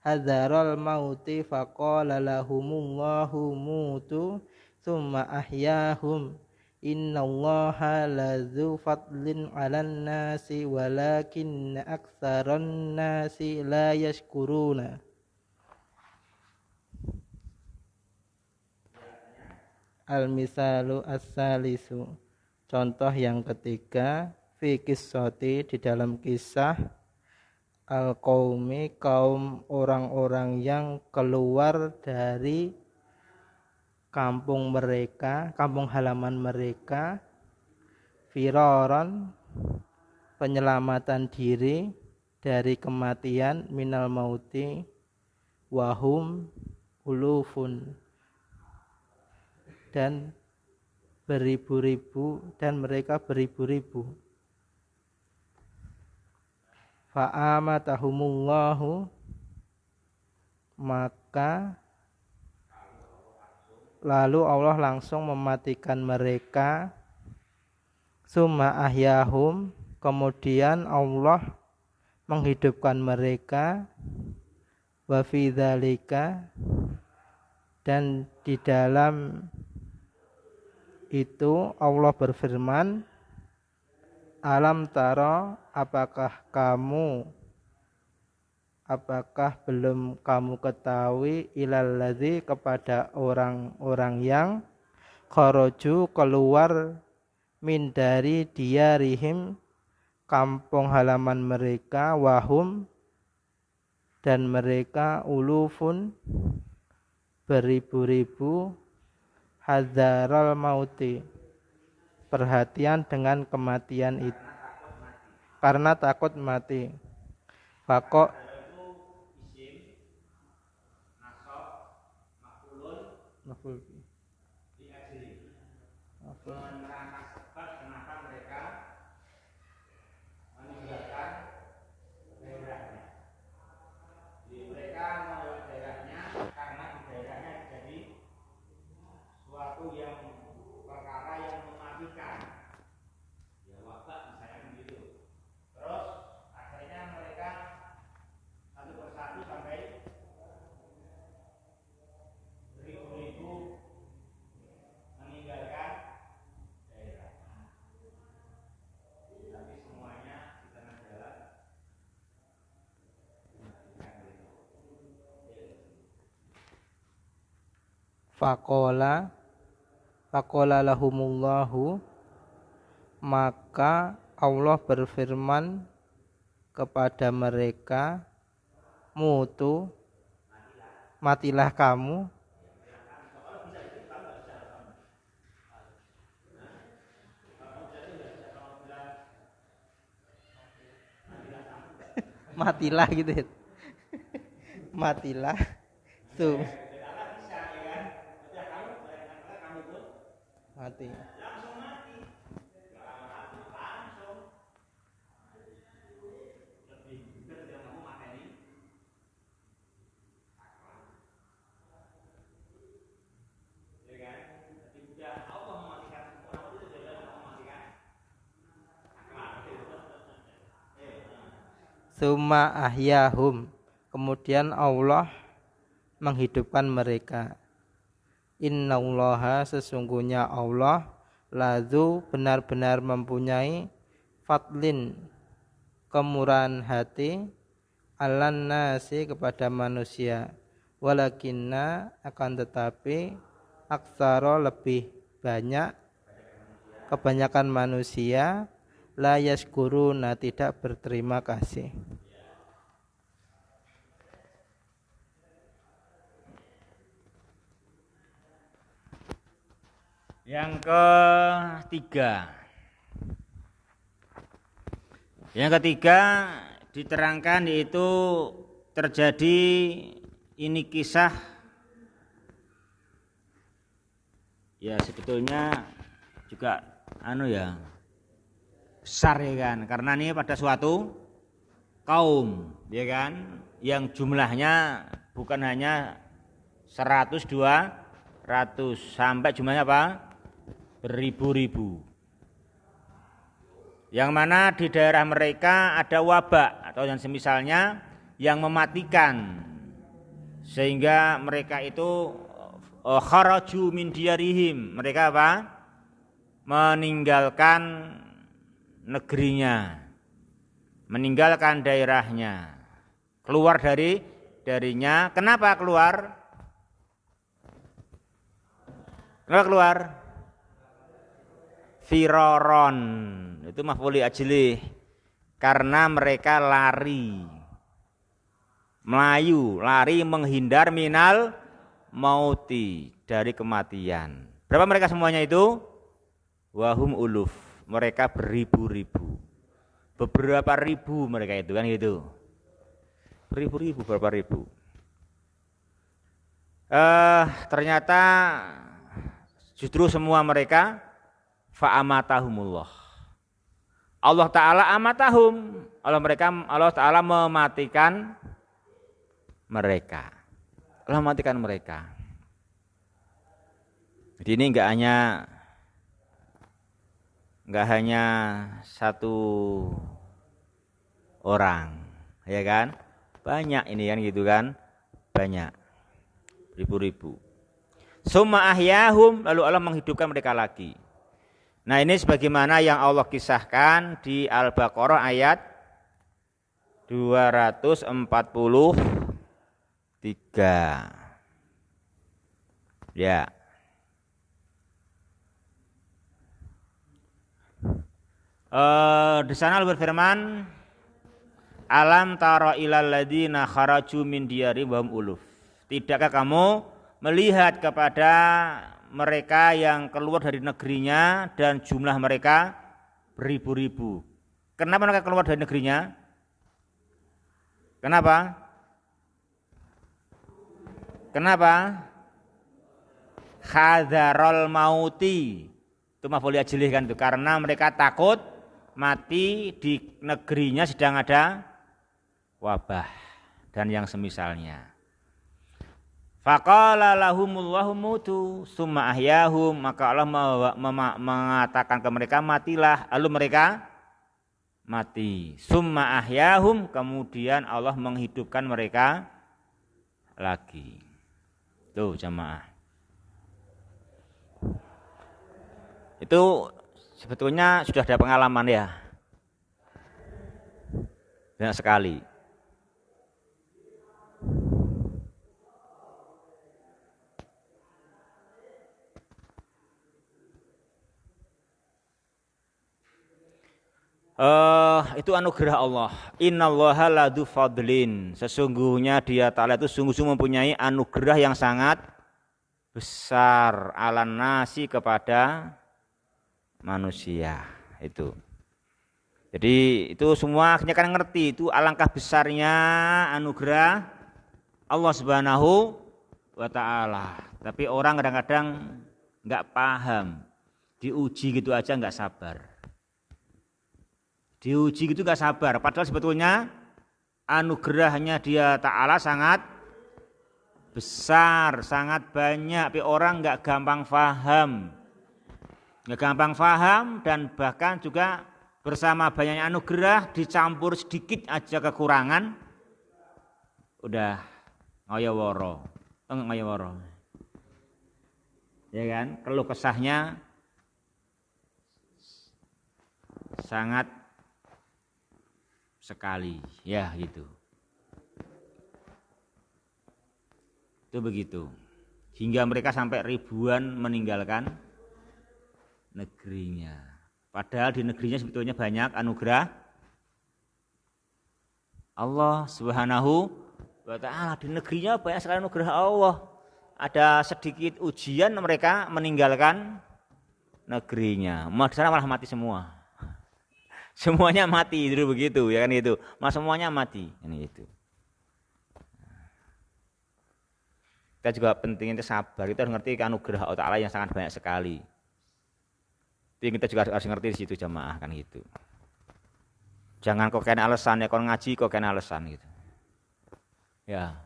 hadaral mauti faqala lahumullahu mutu summa ahyahum innallaha lazu fadlin 'alan nasi walakinna aktsaran nasi la yashkuruna. Al-misalu as-salisu, contoh yang ketiga, fi qissati, di dalam kisah al-qaumi, kaum orang-orang yang keluar dari kampung mereka, kampung halaman mereka, firaran, penyelamatan diri dari kematian, minal mauti, wahum ulufun, dan beribu-ribu, dan mereka beribu-ribu. Fa'amatahumullahu, maka lalu Allah langsung mematikan mereka. Summa ahyahum, kemudian Allah menghidupkan mereka. Wa fi dzalika, dan di dalam itu Allah berfirman, alam tara, apakah belum kamu ketahui, ilal ladzi, kepada orang-orang yang kharaju, keluar, min, dari diyarihim, kampung halaman mereka, wahum, dan mereka ulufun, beribu-ribu, hadzaral mauti, perhatian dengan kematian itu, karena takut mati. Fakok Faqala lahumullahu, maka Allah berfirman kepada mereka, mutu, matilah kamu. Matilah gitu ya. Matilah. Tuh. Mati. Summa ahyahum, kemudian Allah menghidupkan mereka. Innallaha, sesungguhnya Allah, lazu, benar-benar mempunyai fadlin, kemurahan hati, alan nasi, kepada manusia, walakinna, akan tetapi, aksara, lebih banyak, kebanyakan manusia, la yashkuruna, tidak berterima kasih. Yang ketiga. Yang ketiga diterangkan yaitu terjadi ini kisah ya sebetulnya juga besar ya kan, karena ini pada suatu kaum ya kan yang jumlahnya bukan hanya 100, 200 sampai jumlahnya apa? Beribu-ribu. Yang mana di daerah mereka ada wabak atau yang semisalnya yang mematikan, sehingga mereka itu kharaju min diyarihim, mereka apa? Meninggalkan negerinya, meninggalkan daerahnya, keluar darinya. Kenapa keluar? Kenapa keluar? Firoron, itu maf'ul ajlih, karena mereka lari, melayu, lari menghindar minal mauti, dari kematian. Berapa mereka semuanya itu? Wahum uluf, mereka beribu-ribu, beberapa ribu mereka itu kan gitu, beribu-ribu, berapa ribu. Ternyata justru semua mereka fa'amatahumullah, Allah Ta'ala amatahum, Allah Ta'ala mematikan mereka. Allah mematikan mereka. Jadi ini enggak hanya satu orang, ya kan? Banyak ini kan gitu kan? Banyak. Ribu-ribu. Summa ahyahum, lalu Allah menghidupkan mereka lagi. Nah, ini sebagaimana yang Allah kisahkan di Al-Baqarah ayat 243. Ya. Di sana Allah berfirman, alam tara ilal ladzina kharaju min diyari wa hum uluf. Tidakkah kamu melihat kepada mereka yang keluar dari negerinya dan jumlah mereka beribu-ribu? Kenapa mereka keluar dari negerinya? Kenapa? Khadzarul mauti. Itu maf'ul ajlih kan itu, karena mereka takut mati di negerinya sedang ada wabah dan yang semisalnya. Faqala lahumullahu mutu summa ahyahum, maka Allah mengatakan ke mereka matilah, lalu mereka mati. Summa ahyahum, kemudian Allah menghidupkan mereka lagi. Tuh jamaah. Itu sebetulnya sudah ada pengalaman ya. Banyak sekali. Itu anugerah Allah. Innallaha ladu fadlin. Sesungguhnya Dia Ta'ala itu sungguh-sungguh mempunyai anugerah yang sangat besar ala nasi kepada manusia itu. Jadi itu semua akhirnya kan ngerti itu alangkah besarnya anugerah Allah Subhanahu wa Ta'ala. Tapi orang kadang-kadang nggak paham, diuji gitu aja nggak sabar. Diuji gitu nggak sabar. Padahal sebetulnya anugerahnya Dia Ta'ala sangat besar, sangat banyak. Tapi orang nggak gampang paham, dan bahkan juga bersama banyaknya anugerah dicampur sedikit aja kekurangan, udah ngoyoworo, ya kan? Keluh kesahnya sangat sekali, ya gitu. Itu begitu. Hingga mereka sampai ribuan meninggalkan negerinya. Padahal di negerinya sebetulnya banyak anugerah Allah Subhanahu wa Ta'ala. Di negerinya banyak sekali anugerah Allah. Ada sedikit ujian mereka meninggalkan negerinya. Malah mati semua. Semuanya mati dulu begitu ya kan itu. Semuanya mati ini itu. Kita juga penting itu sabar. Kita harus ngerti anugerah Allah Ta'ala yang sangat banyak sekali. Jadi kita juga harus ngerti di situ jamaah kan gitu. Jangan kok kena alasan ya kalau ngaji kok kena alasan gitu. Ya.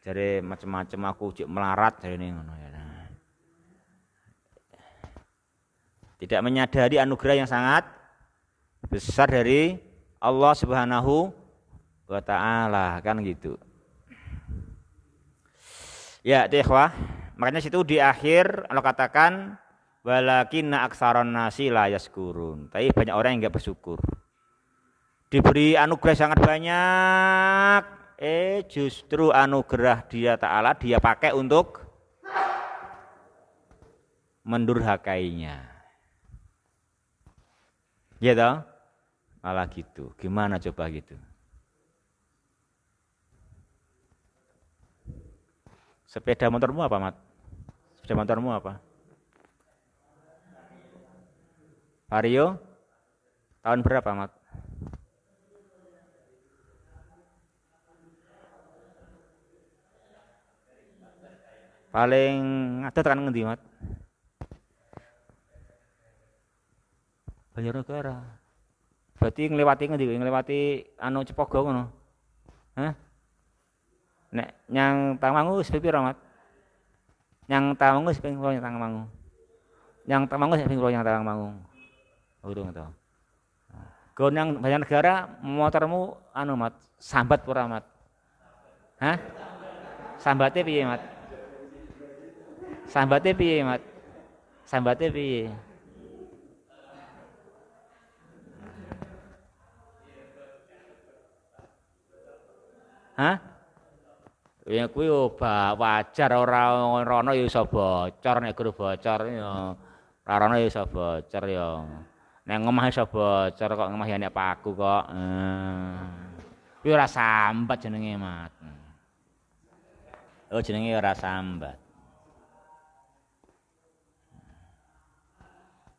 Jadi macam-macam aku cek melarat dari ini ngono ya. Tidak menyadari anugerah yang sangat besar dari Allah Subhanahu wa Ta'ala kan gitu. Ya, ikhwah, makanya situ di akhir Allah katakan walakinna aksaron nasi la yaskurun. Tapi banyak orang yang enggak bersyukur. Diberi anugerah sangat banyak, justru anugerah Dia Ta'ala Dia pakai untuk mendurhakainya. Ya toh? Malah gitu. Gimana coba gitu? Sepeda motormu apa, Mat? Sepeda motormu apa? Vario? Tahun berapa, Mat? Paling ada tekan ngendi, Mat? Banjarnegara. Berarti nglewati ngendi? Nglewati anu Cepogo ngono. Hah? Nek nyang Tangmangu wis piro, Mat? Nyang Tangmangu wis ping nyang Tangmangu. Nyang Tangmangu wis ping nyang Tangmangu. Urung to. Gon yang Banjarnegara motormu anu Mat, sambat ora Mat? Hah? Sambate piye Mat? Sambate piye Mat? Sambate piye? Hah? Ya kuwi wajar ora rono ya iso bocor nek guru bocor ya. Ora rono ya iso bocor ya. Neng omah iso bocor kok ngomah nek paku kok. Kuwi ora sambat jenenge, Mat. Oh, jenenge ora sambat.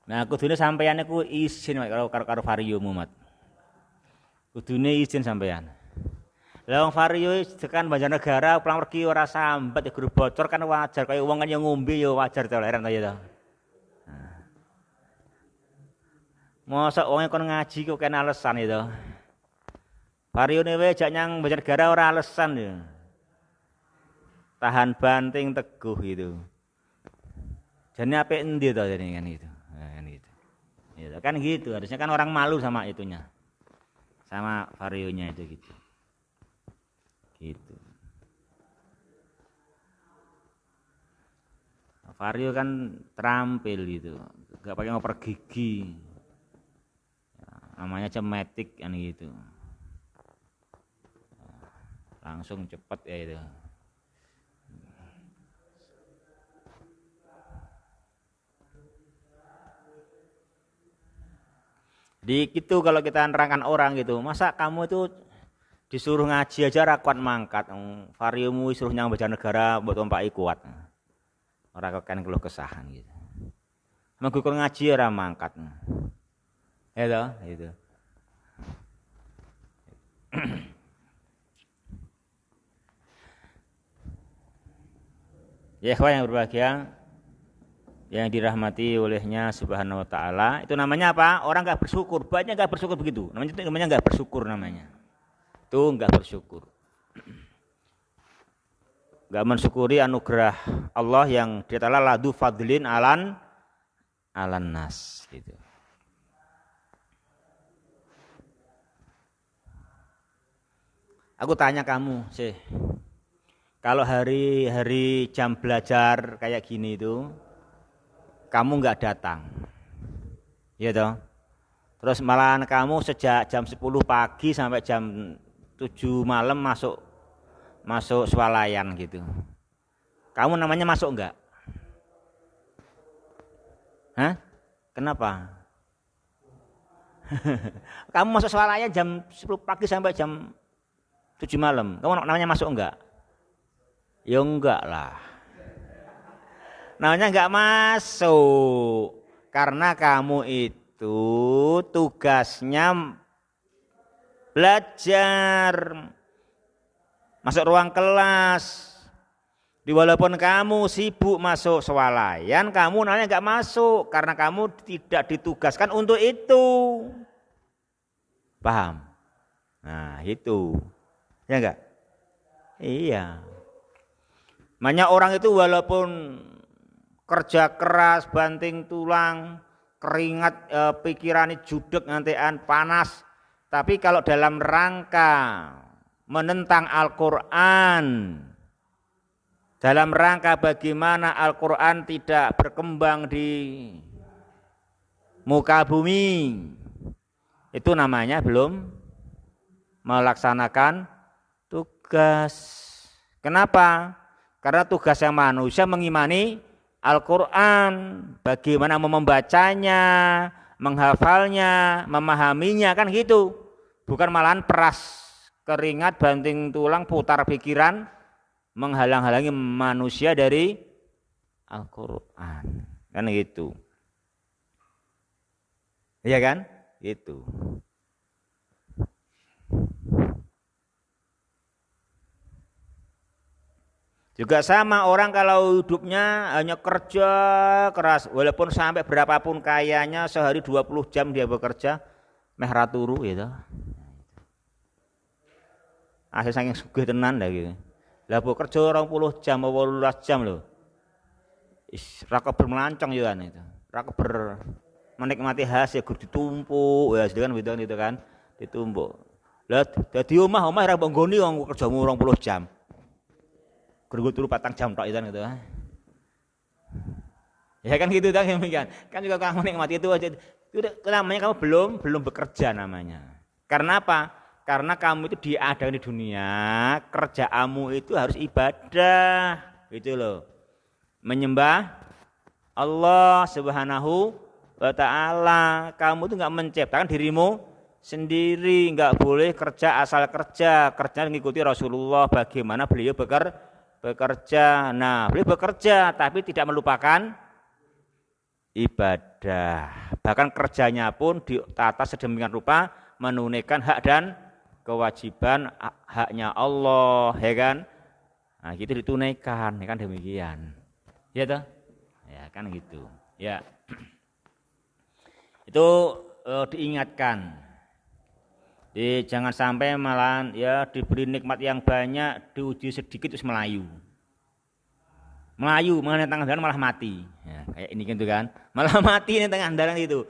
Nah, kudune sampeyan niku izin karo variomu, Mat. Kudune izin sampeyan. Lah wong vario tekan Banjarnegara pulang pergi ora sambat ya guru bocor kan wajar kaya wong kan yang ngombe ya wajar toleran ta ya to. Mosok wong kon ngaji kok kena alasan itu. Varione wae jak nyang Banjarnegara ora alasan ya. Tahan banting teguh itu. Jane apik endi to jane kan gitu. Nah, kan gitu. Ya kan gitu, harusnya kan orang malu sama itunya. Sama varionya itu gitu. Gitu. Vario kan terampil gitu, nggak pakai ngoper gigi, ya, namanya cemetik kan gitu, langsung cepet ya itu. Jadi Di gitu kalau kita nerangkan orang gitu, masa kamu itu disuruh ngaji aja ra kuat mangkat. Variomu suruh nyang negara buat ompaki kuat. Ora keken keluh kesahan gitu. Mengko ngaji ora mangkat. Ya toh, gitu. Ya ikhwan yang berbahagia, yang dirahmati olehnya Subhanahu wa taala, itu namanya apa? Orang enggak bersyukur. Banyak enggak bersyukur begitu. Namanya enggak bersyukur namanya. Itu enggak bersyukur. Enggak mensyukuri anugerah Allah yang Dia Ta'ala ladu fadlin alan nas gitu. Aku tanya kamu, sih. Kalau hari jam belajar kayak gini itu, kamu nggak datang, ya toh? Terus malahan kamu sejak jam 10 pagi sampai jam 7 malam masuk swalayan gitu. Kamu namanya masuk nggak? Hah? Kenapa? Kamu masuk swalayan jam 10 pagi sampai jam 7 malam. Kamu namanya masuk enggak? Ya enggak lah. Namanya enggak masuk. Karena kamu itu tugasnya belajar. Masuk ruang kelas. Walaupun kamu sibuk masuk swalayan, kamu namanya enggak masuk. Karena kamu tidak ditugaskan untuk itu. Paham? Nah itu. Ya enggak? Iya. Banyak orang itu walaupun kerja keras, banting tulang, keringat, pikirannya judek, ngantean panas, tapi kalau dalam rangka menentang Al-Quran, dalam rangka bagaimana Al-Quran tidak berkembang di muka bumi, itu namanya belum melaksanakan tugas. Kenapa? Karena tugasnya manusia mengimani Al-Quran, bagaimana membacanya, menghafalnya, memahaminya, kan gitu. Bukan malahan peras keringat, banting tulang, putar pikiran, menghalang-halangi manusia dari Al-Quran. Kan gitu. Iya kan? Gitu. Juga sama orang kalau hidupnya hanya kerja keras, walaupun sampai berapapun kayanya, sehari 20 jam dia bekerja, meh raturu gitu. Asal saking sugih tenan dah gitu. Lah bekerja 20 jam, 18 jam loh. Ra keber melancong yo kan itu. Ra keber menikmati hasil gur ditumpuk ya sedang gitu kan, ditumpuk. Lah dadi omah ra mbok nggoni wong kerjamu 20 jam. Gergo turu 4 jam tok itu. Ya kan gitu kan demikian. Kan juga kamu nikmati itu aja. Itu namanya kamu belum bekerja namanya. Karena apa? Karena kamu itu diadakan di dunia, kerjaanmu itu harus ibadah. Gitu loh. Menyembah Allah Subhanahu wa taala. Kamu itu enggak menciptakan dirimu sendiri, enggak boleh kerja asal kerja. Kerja mengikuti Rasulullah bagaimana beliau bekerja. Nah, boleh bekerja tapi tidak melupakan ibadah. Bahkan kerjanya pun ditata sedemikian rupa menunaikan hak dan kewajiban haknya Allah, ya kan? Nah, gitu ditunaikan, ya kan demikian. Ya toh? Ya kan gitu. Ya. Itu diingatkan. Jadi jangan sampai malah ya diberi nikmat yang banyak, diuji sedikit terus melayu mengenai tengah jalan malah mati. Ya, kayak ini gitu kan, malah mati di tengah jalan itu.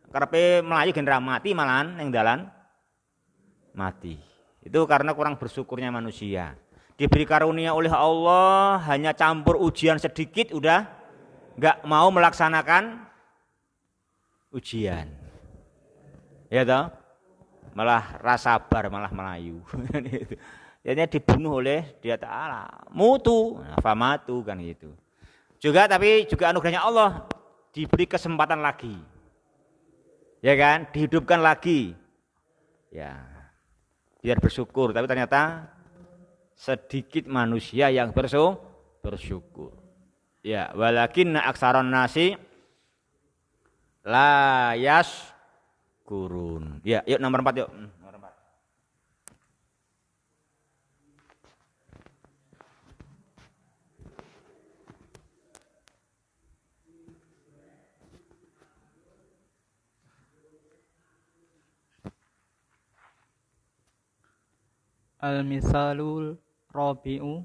Karepe melayu genera mati malahan yang jalan mati. Itu karena kurang bersyukurnya manusia. Diberi karunia oleh Allah hanya campur ujian sedikit udah nggak mau melaksanakan ujian. Ya toh? Malah rasa sabar, malah melayu. Jadinya dibunuh oleh Dia Ta'ala. Mutu, famatu kan gitu. Tapi juga anugerahnya Allah diberi kesempatan lagi. Ya kan? Dihidupkan lagi. Ya. Biar bersyukur, tapi ternyata sedikit manusia yang bersyukur. Ya, walakin aksaron nasi la kurun. Ya, yuk nomor 4 yuk. Nomor 4. Al-misalul rabi'u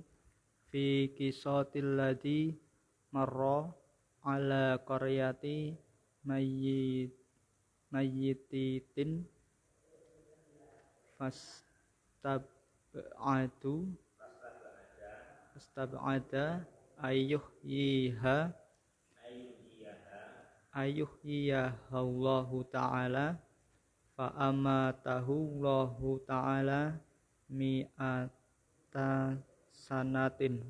fi qisatil ladzi marra ala qaryati mayyititin fastab'adu fastab'ada ayyuhyiha Allahu ta'ala fa amatahu Allahu ta'ala mi'ata sanatin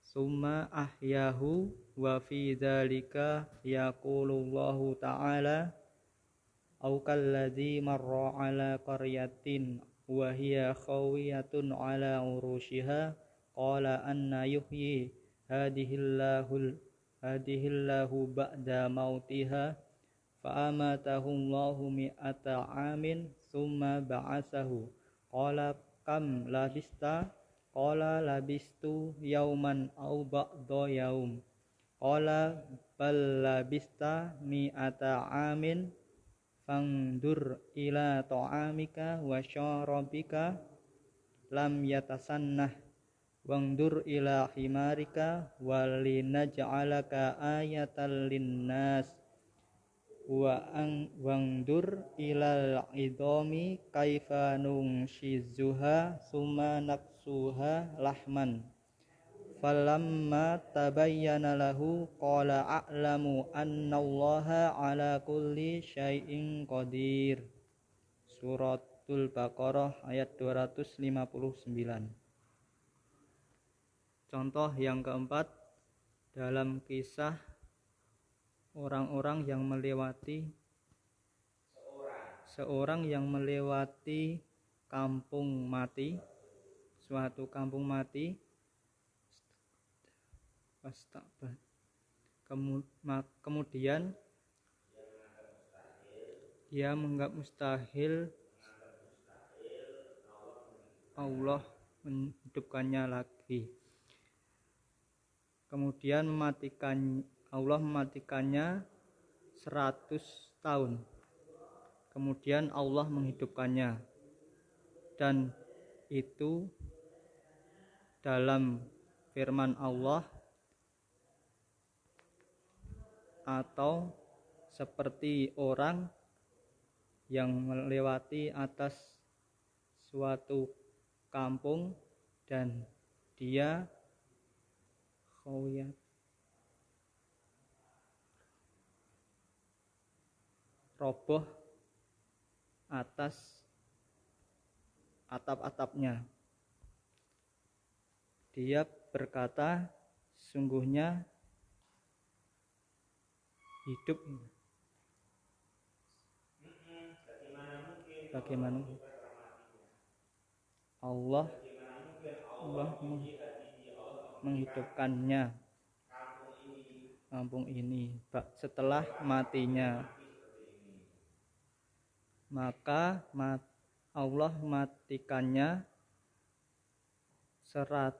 summa ahyahu wa fi dzalika yaqulullahu ta'ala au kalladzi marra ala qaryatin wa hiya khawiyatun ala urushiha qala anna yuhyi hadihillahu ba'da mautiha fa amatahu Allahu mi'ata amin summa ba'asahu qala kam labista qala labistu yauman au ba'da yaum qala bal labista mi'ata amin fangdur ila ta'amika wa syarabika lam yatasannah wangdur ila himarika walinaj'alaka ayatan linnas wangdur ilal idhomi kaifa nunshizuha summa naksuha lahman falamma tabayyana lahu qala a'lamu annallaha ala kulli syai'in qadir. Suratul Baqarah ayat 259. Contoh yang keempat dalam kisah seorang yang melewati kampung mati, suatu kampung mati. Kemudian dia menganggap mustahil Allah menghidupkannya lagi. Kemudian Allah mematikannya 100 tahun. Kemudian Allah menghidupkannya. Dan itu dalam firman Allah atau seperti orang yang melewati atas suatu kampung dan dia khawiyat roboh atas atap-atapnya. Dia berkata, sungguhnya hidup bagaimana Allah menghidupkannya kampung ini setelah matinya. Maka Allah mematikannya 100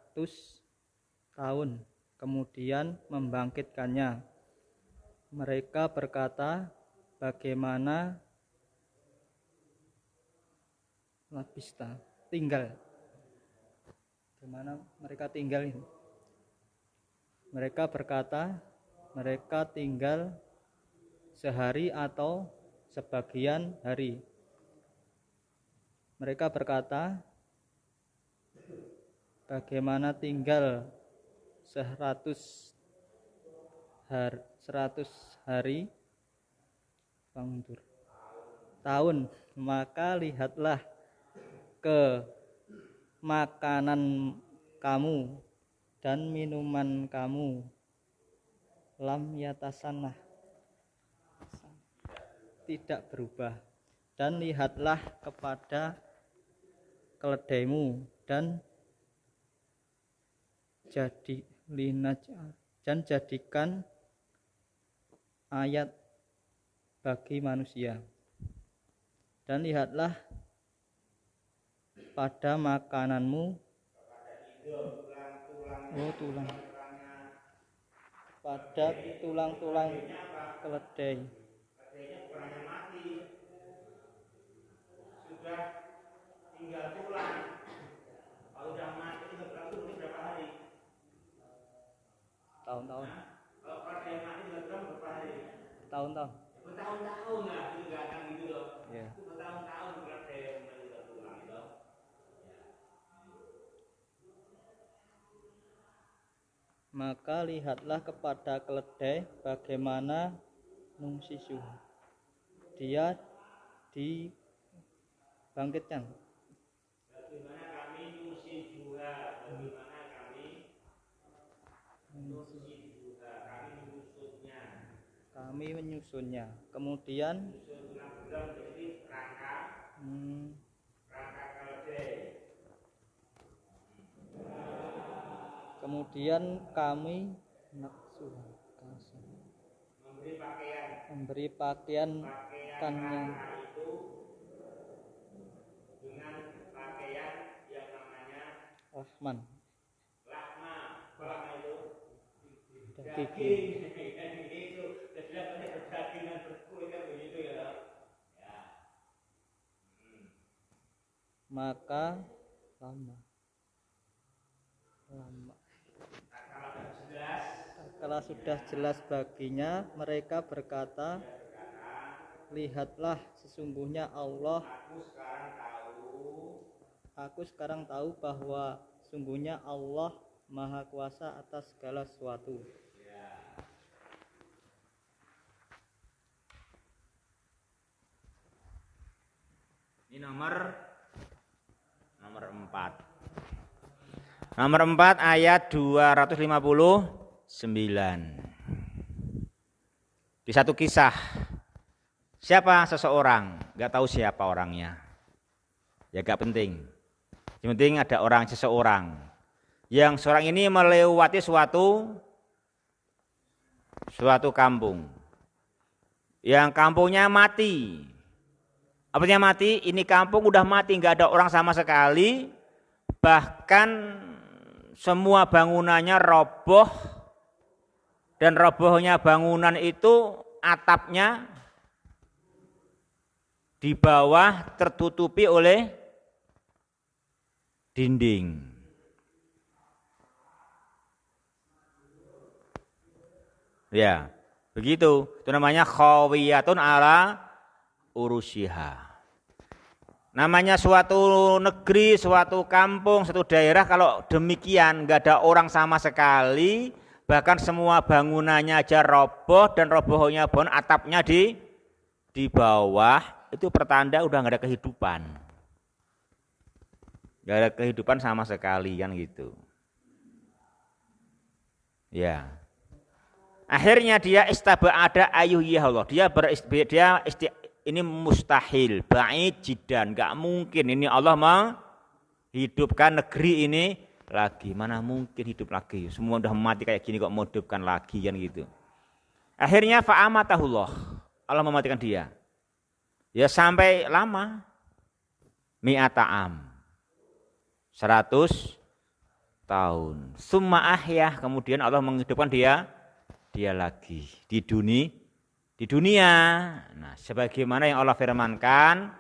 tahun, kemudian membangkitkannya. Mereka berkata, bagaimana labista tinggal? Bagaimana mereka tinggal ini? Mereka berkata, mereka tinggal sehari atau sebagian hari. Mereka berkata, bagaimana tinggal 100 hari tahun, maka lihatlah ke makanan kamu dan minuman kamu lam yatasannah tidak berubah. Dan lihatlah kepada keledaimu dan jadikan ayat bagi manusia. Dan lihatlah pada makananmu, pada tulang-tulang keledai. Tahun-tahun. Tahun-tahun. Bertahun-tahun lah, itu enggak akan gitu loh. Ya. Bertahun-tahun keledai yang tulang itu. Maka lihatlah kepada keledai bagaimana nungsisuh. Dia dibangkitkan. Bagaimana kami nungsisuha, bagaimana kami nungsisuha, kami menyusunnya. Kemudian kemudian kami memberi pakaian kannya dengan pakaian yang namanya lahman. Lahma itu daging. Itu daging dan berkulit kan begitu ya. Maka lama. Kalau sudah jelas baginya, mereka berkata, lihatlah sesungguhnya Allah. Aku sekarang tahu bahwa sungguhnya Allah Maha Kuasa atas segala sesuatu. Ini nomor 4. Nomor 4 ayat 259. Di satu kisah, siapa seseorang, nggak tahu siapa orangnya, ya nggak penting. Yang penting ada seseorang, yang seorang ini melewati suatu kampung, yang kampungnya mati. Artinya mati, ini kampung udah mati, nggak ada orang sama sekali, bahkan semua bangunannya roboh, dan robohnya bangunan itu atapnya di bawah tertutupi oleh dinding. Ya, begitu. Itu namanya khawiyatun ala urusyiha. Namanya suatu negeri, suatu kampung, suatu daerah kalau demikian nggak ada orang sama sekali, bahkan semua bangunannya aja roboh dan robohnya pun atapnya di bawah, itu pertanda udah nggak ada kehidupan, nggak ada kehidupan sama sekali kan gitu. Ya, akhirnya dia istaba'ada ayyuhiyahullah, ini mustahil, ba'id jiddan, enggak mungkin ini Allah menghidupkan negeri ini lagi. Mana mungkin hidup lagi? Semua udah mati kayak gini kok mau hidupkan lagi kan gitu. Akhirnya fa'amatahullah, Allah mematikan dia. Ya sampai lama, mi'ata'am, 100 tahun. Summa ahyah, kemudian Allah menghidupkan dia lagi di dunia. Nah, sebagaimana yang Allah firmankan,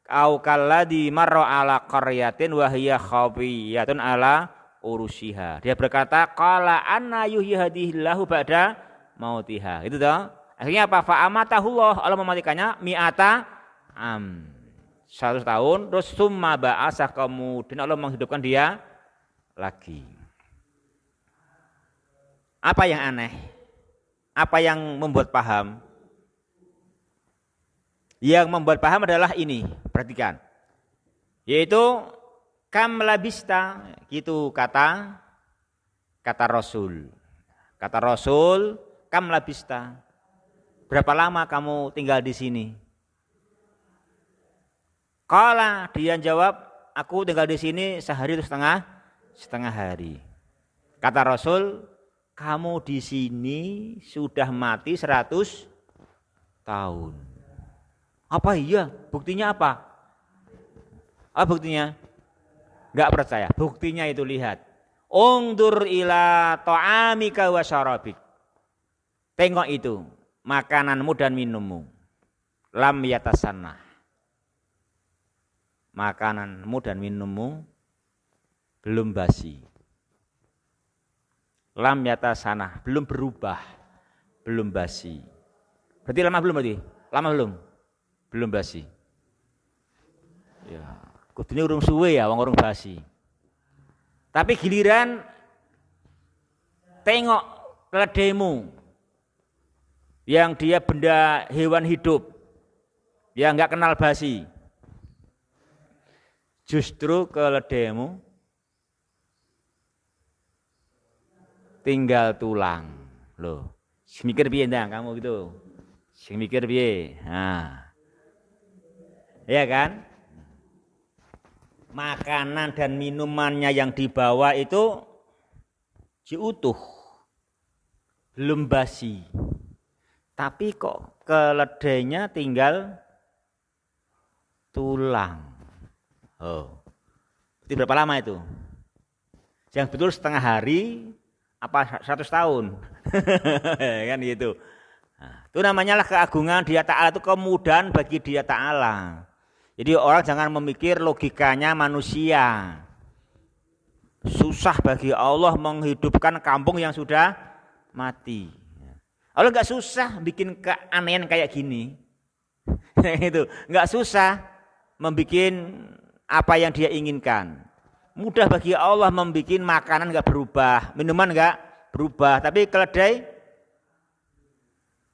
au kalladzi marra ala qaryatin wa hiya khawiyatun ala urushiha. Dia berkata, qala anna yuhyi hadhillahu ba'da mautiha. Itu toh. Akhirnya apa? Fa amatahullah, Allah mematikannya mi'ata 100 tahun, terus summa ba'asa, kemudian Allah menghidupkan dia lagi. Apa yang aneh? Apa yang membuat paham? Yang membuat paham adalah ini, perhatikan. Yaitu kam labista, gitu kata Rasul. Kata Rasul, kam labista. Berapa lama kamu tinggal di sini? Qala, dia jawab, aku tinggal di sini sehari atau setengah hari. Kata Rasul, kamu di sini sudah mati 100 tahun. Apa iya? Buktinya apa? Apa buktinya? Enggak percaya. Buktinya itu lihat. Ungdur ila ta'amika wa syarabik. Tengok itu, makananmu dan minummu. Lam yatasanah. Makananmu dan minummu belum basi. Lam yatasanah, belum berubah, belum basi. Berarti lama belum berarti? Lama belum? Belum basi. Ya, kudune urung suwe ya wong urung basi. Tapi giliran tengok keledaimu yang dia benda hewan hidup yang enggak kenal basi. Justru keledaimu tinggal tulang. Loh, mikir piye ndang kamu gitu? Sing mikir piye? Nah. Ya kan? Makanan dan minumannya yang dibawa itu utuh. Belum basi. Tapi kok keledainya tinggal tulang. Oh. Berarti berapa lama itu? Yang betul setengah hari apa 100 tahun? Kan gitu. Nah, itu namanya lah keagungan Dia Ta'ala, itu kemudahan bagi Dia Ta'ala. Jadi orang jangan memikir logikanya manusia. Susah bagi Allah menghidupkan kampung yang sudah mati. Allah enggak susah bikin keanehan kayak gini. Itu enggak susah membikin apa yang Dia inginkan. Mudah bagi Allah membikin makanan enggak berubah, minuman enggak berubah, tapi keledai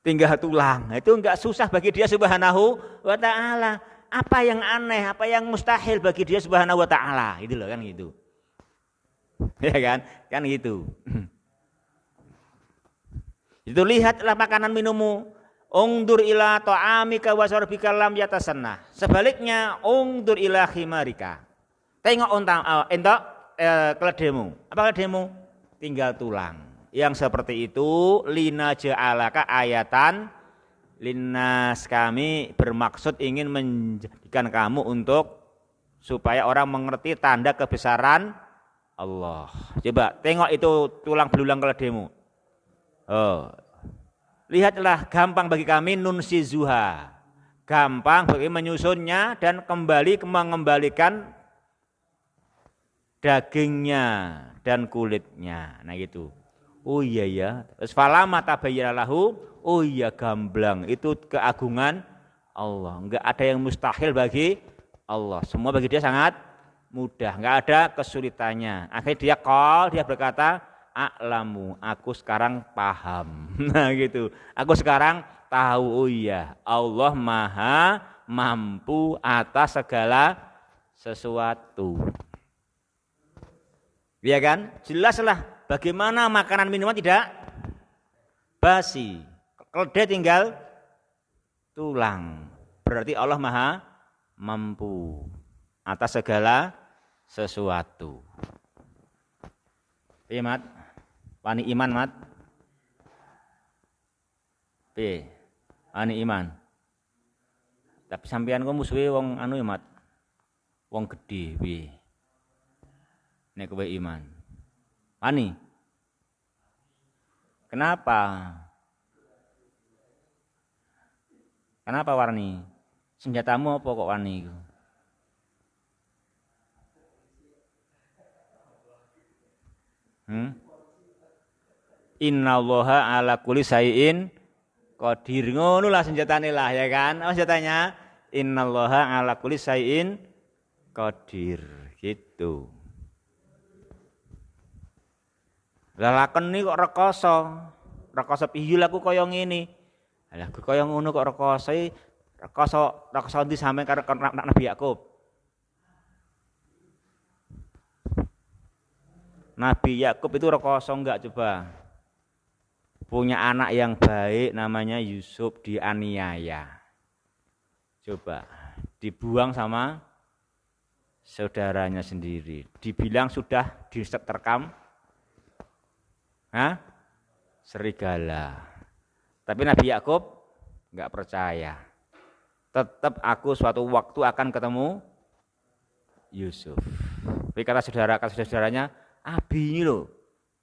tinggal tulang. Itu enggak susah bagi Dia Subhanahu wa Ta'ala. Apa yang aneh, apa yang mustahil bagi Dia Subhanahu wa Ta'ala. Gitu loh, kan gitu. Ya kan? Kan gitu. Itu lihatlah makanan minummu. Ungdur ila ta'amika wa syarbika lam yatasannah. Sebaliknya ungdur ila khimarika. Tengok keledaimu. Apa keledaimu? Tinggal tulang. Yang seperti itu lina ja'alaka ayatan linnas, kami bermaksud ingin menjadikan kamu untuk supaya orang mengerti tanda kebesaran Allah. Coba tengok itu tulang belulang keledaimu. Oh. Lihatlah, gampang bagi kami nunsizuha. Gampang bagi menyusunnya dan kembali mengembalikan dagingnya dan kulitnya. Nah gitu. Oh iya ya. Terus falama tabayyana lahu. Oh iya, gamblang. Itu keagungan Allah. Enggak ada yang mustahil bagi Allah. Semua bagi Dia sangat mudah. Enggak ada kesulitannya. Akhirnya dia berkata, a'lamu, aku sekarang paham. Nah gitu. Aku sekarang tahu. Oh iya, Allah Maha mampu atas segala sesuatu. Ya kan? Jelaslah bagaimana makanan minuman tidak basi. Keledai tinggal tulang. Berarti Allah Maha mampu atas segala sesuatu. Iya, Mat? Wani iman, Mat? Wani iman. Tapi sampean kok musuhe wong anu ya, Mat? Wong gedhe piye? Nek kowe iman. Wani. Kenapa? Kenapa warni? Senjatamu apa kok wani itu? Innallaha ala kulli syai'in qadir. Ngono lah senjatane lah, ya kan? Apa senjatanya? Innallaha ala kulli syai'in qadir. Gitu. Lah lakon iki kok rekoso. Rekoso piye aku kaya ngene. Lah kaya ngono kok rekoso ndi sampe karo Nabi Yakub. Nabi Yakub itu rekoso enggak coba? Punya anak yang baik namanya Yusuf dianiaya. Coba dibuang sama saudaranya sendiri. Dibilang sudah diterkam serigala. Tapi Nabi Yakub enggak percaya. Tetap aku suatu waktu akan ketemu Yusuf. Tapi kata saudaranya, Abi ini loh,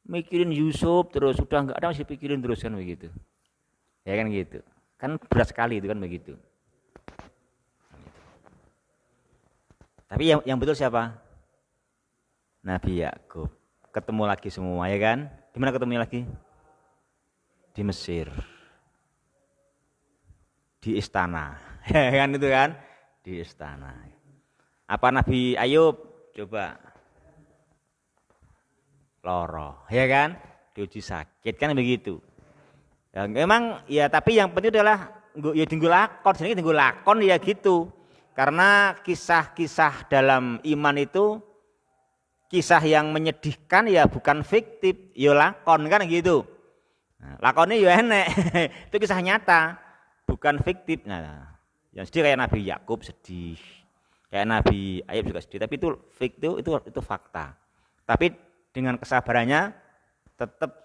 mikirin Yusuf terus, sudah enggak ada masih pikirin terus kan begitu. Ya kan gitu. Kan berat sekali itu kan begitu. Tapi yang betul siapa? Nabi Yakub. Ketemu lagi semua ya kan? Di mana ketemunya lagi? Di Mesir. Di istana. Ya kan itu kan? Di istana. Apa Nabi Ayub? Coba. Loro, ya kan? Diuji sakit kan begitu. Ya, memang ya tapi yang penting adalah ya tinggal lakon, sini tinggal lakon ya gitu. Karena kisah-kisah dalam iman itu kisah yang menyedihkan ya bukan fiktif, ya lakon kan gitu. Nah, lakonnya ya enek, itu kisah nyata, bukan fiktif. Nah, yang sedih kayak Nabi Yakub sedih, kayak Nabi Ayub juga sedih, tapi itu fiktif, itu fakta. Tapi dengan kesabarannya tetap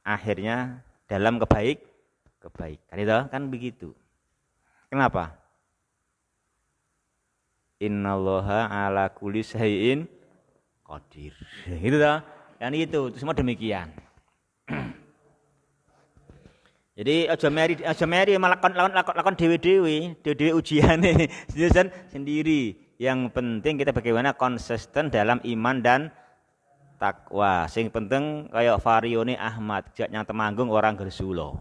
akhirnya dalam kebaikan itu kan begitu. Kenapa? Innallaha ala kulli syai'in qadir. Gitu toh. Dan itu semua demikian. Jadi aja meri lakon dewe-dewe ujiane sendiri. Yang penting kita bagaimana konsisten dalam iman dan takwa. Sing penting kayak varione Ahmad, jak nyang Temanggung orang Gresula.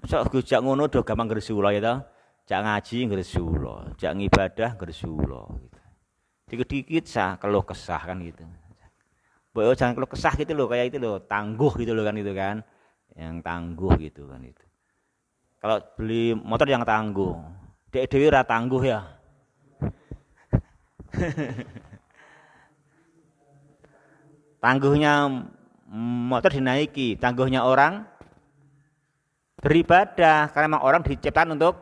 Sok gujak ngono do gampang Gresula ya toh. Jak ngaji Gresula, jak ngibadah Gresula gitu. Dikit-dikit keluh kesah kan gitu. Boyo jangan keluh kesah gitu loh, kayak itu loh, tangguh gitu loh kan itu kan. Yang tangguh gitu kan itu. Kalau beli motor yang tangguh. Dek dhewe ora tangguh ya. Tangguhnya motor dinaiki, tangguhnya orang beribadah. Karena memang orang diciptakan untuk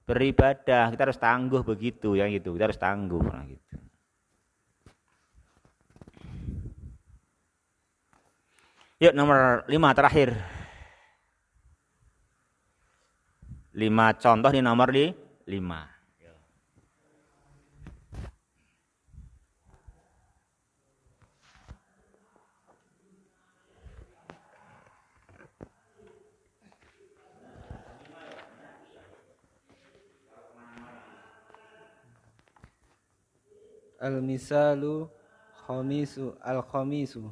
beribadah. Kita harus tangguh begitu ya gitu. Kita harus tangguh gitu. Yuk nomor 5 terakhir. 5 contoh di nomor 5. Al-misalu khamisu al-khamisu.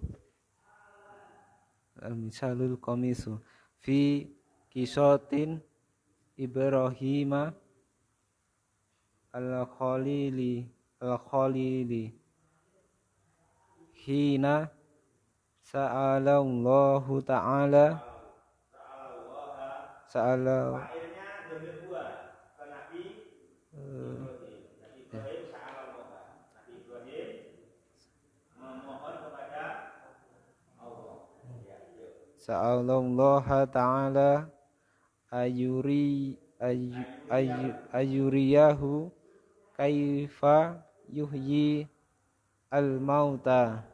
Al-misalul khamisu fi kisotin Ibrahima al-khalili hina sa'alallahu ta'ala Sa'alallahu ta'ala ayuriyahu kaifa yuhyi al-mauta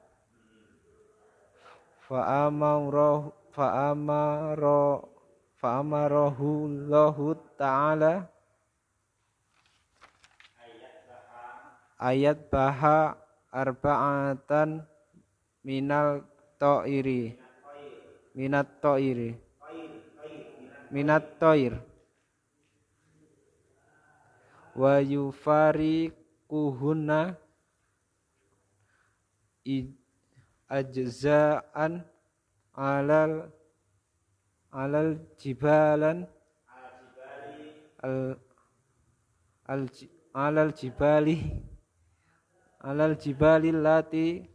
fa'amarahu Allahu ta'ala ayat baha arba'atan minat toir wa yufariquhunna ajza'an alal jibali lati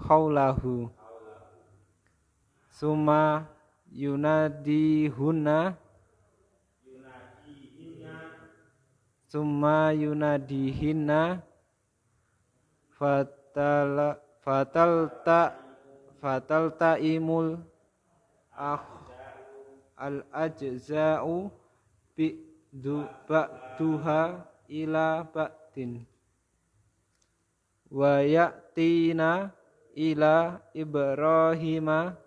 haulahu summa yunadihinna fatalta imul al ajza'u ba'duha ila ba'din wa ya'tina ila Ibrahima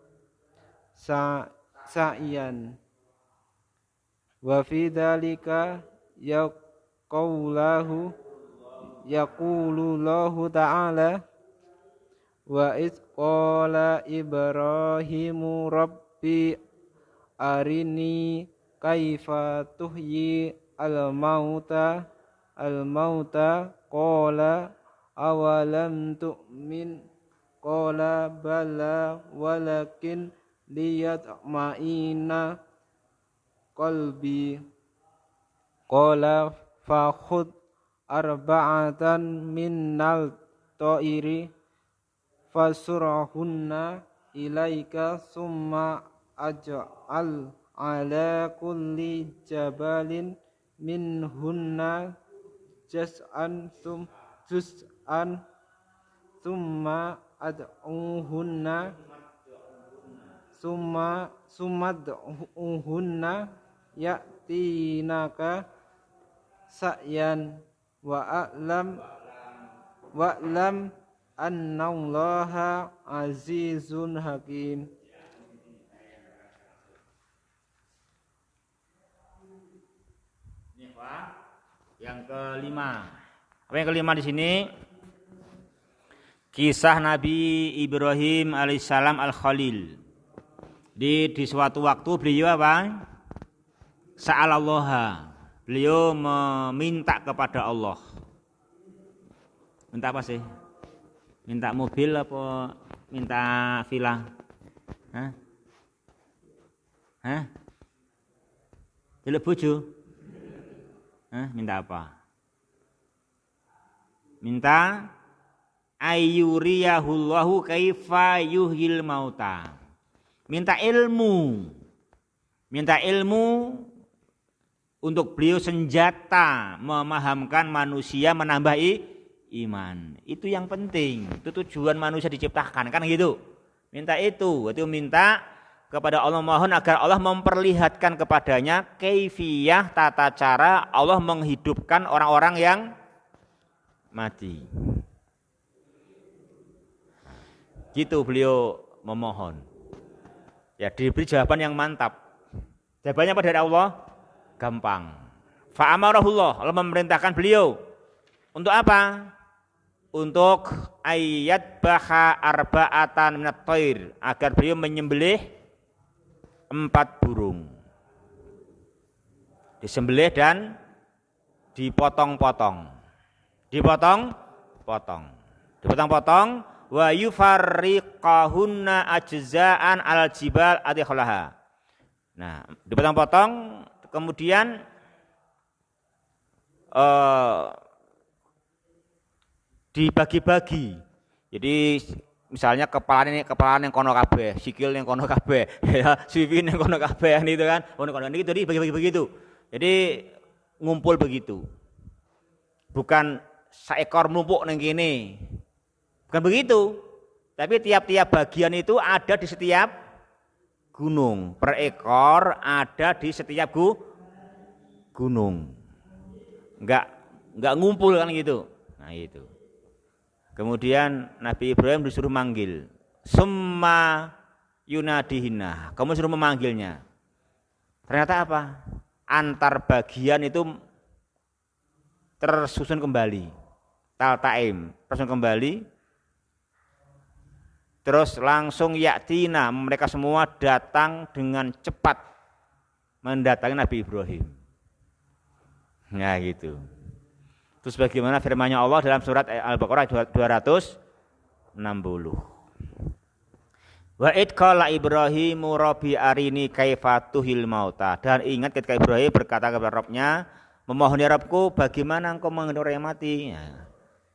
sa'yan wa fi dzalika yaqulullahu ta'ala wa iz qala Ibrahimu rabbi arini kaifa tuhyi al-mauta qala awalam tu'min qala bala walakin liyatma'inna qalbi qala fakhud arba'atan minnal ta'iri fasurahunna ilaika summa aj'al ala kulli jabalin minhunna juz'an summa ad'uhunna ya'tinaka sa'yan wa'lam annallaha azizun hakim. Ini Pak, yang kelima. Apa yang kelima di sini? Kisah Nabi Ibrahim alaihissalam al-Khalil. Di suatu waktu beliau apa? Sa'alallaha. Beliau meminta kepada Allah. Minta apa sih? Minta mobil apa minta villa? Hah? Hah? Jelek bojo? Hah? Minta apa? Minta ayyuriyahullahu kaifa yuhyil mauta. Minta ilmu. Minta ilmu untuk beliau senjata memahamkan manusia, menambah iman. Itu yang penting. Itu tujuan manusia diciptakan, kan gitu. Minta itu minta kepada Allah, mohon agar Allah memperlihatkan kepadanya kaifiyah, tata cara Allah menghidupkan orang-orang yang mati. Gitu beliau memohon. Ya diberi jawaban yang mantap. Jawabannya apa dari Allah? Gampang. Fa'amarahullah, Allah memerintahkan beliau untuk apa? Untuk ayat baha arba'atan minat thair, agar beliau menyembelih 4 burung. Disembelih dan dipotong-potong. Dipotong-potong wa yufarriqahunna ajza'an al-jibal adikhlaha. Nah, dipotong-potong kemudian dibagi-bagi. Jadi misalnya kepala yang kono kabeh, sikil yang kono kabeh, ya, sifin yang kono kabeh itu kan. Kono itu dibagi-bagi begitu. Jadi ngumpul begitu. Bukan seekor menumpuk nang kene. Bukan begitu. Tapi tiap-tiap bagian itu ada di setiap gunung. Per ekor ada di setiap gunung. Enggak ngumpul kan gitu. Nah itu. Kemudian Nabi Ibrahim disuruh manggil. Summa yunadihina. Kamu suruh memanggilnya. Ternyata apa? Antar bagian itu tersusun kembali. Taltaim, tersusun kembali. Terus langsung yaktina, mereka semua datang dengan cepat mendatangi Nabi Ibrahim. Nah gitu. Terus bagaimana firman-Nya Allah dalam surat Al-Baqarah 260. Wa id qala Ibrahimu rabbi arini kaifa tuhil mauta. Dan ingat ketika Ibrahim berkata kepada Rabb-Nya, memohon ya Rabbku, bagaimana engkau menghidupkan orang yang mati? Ya.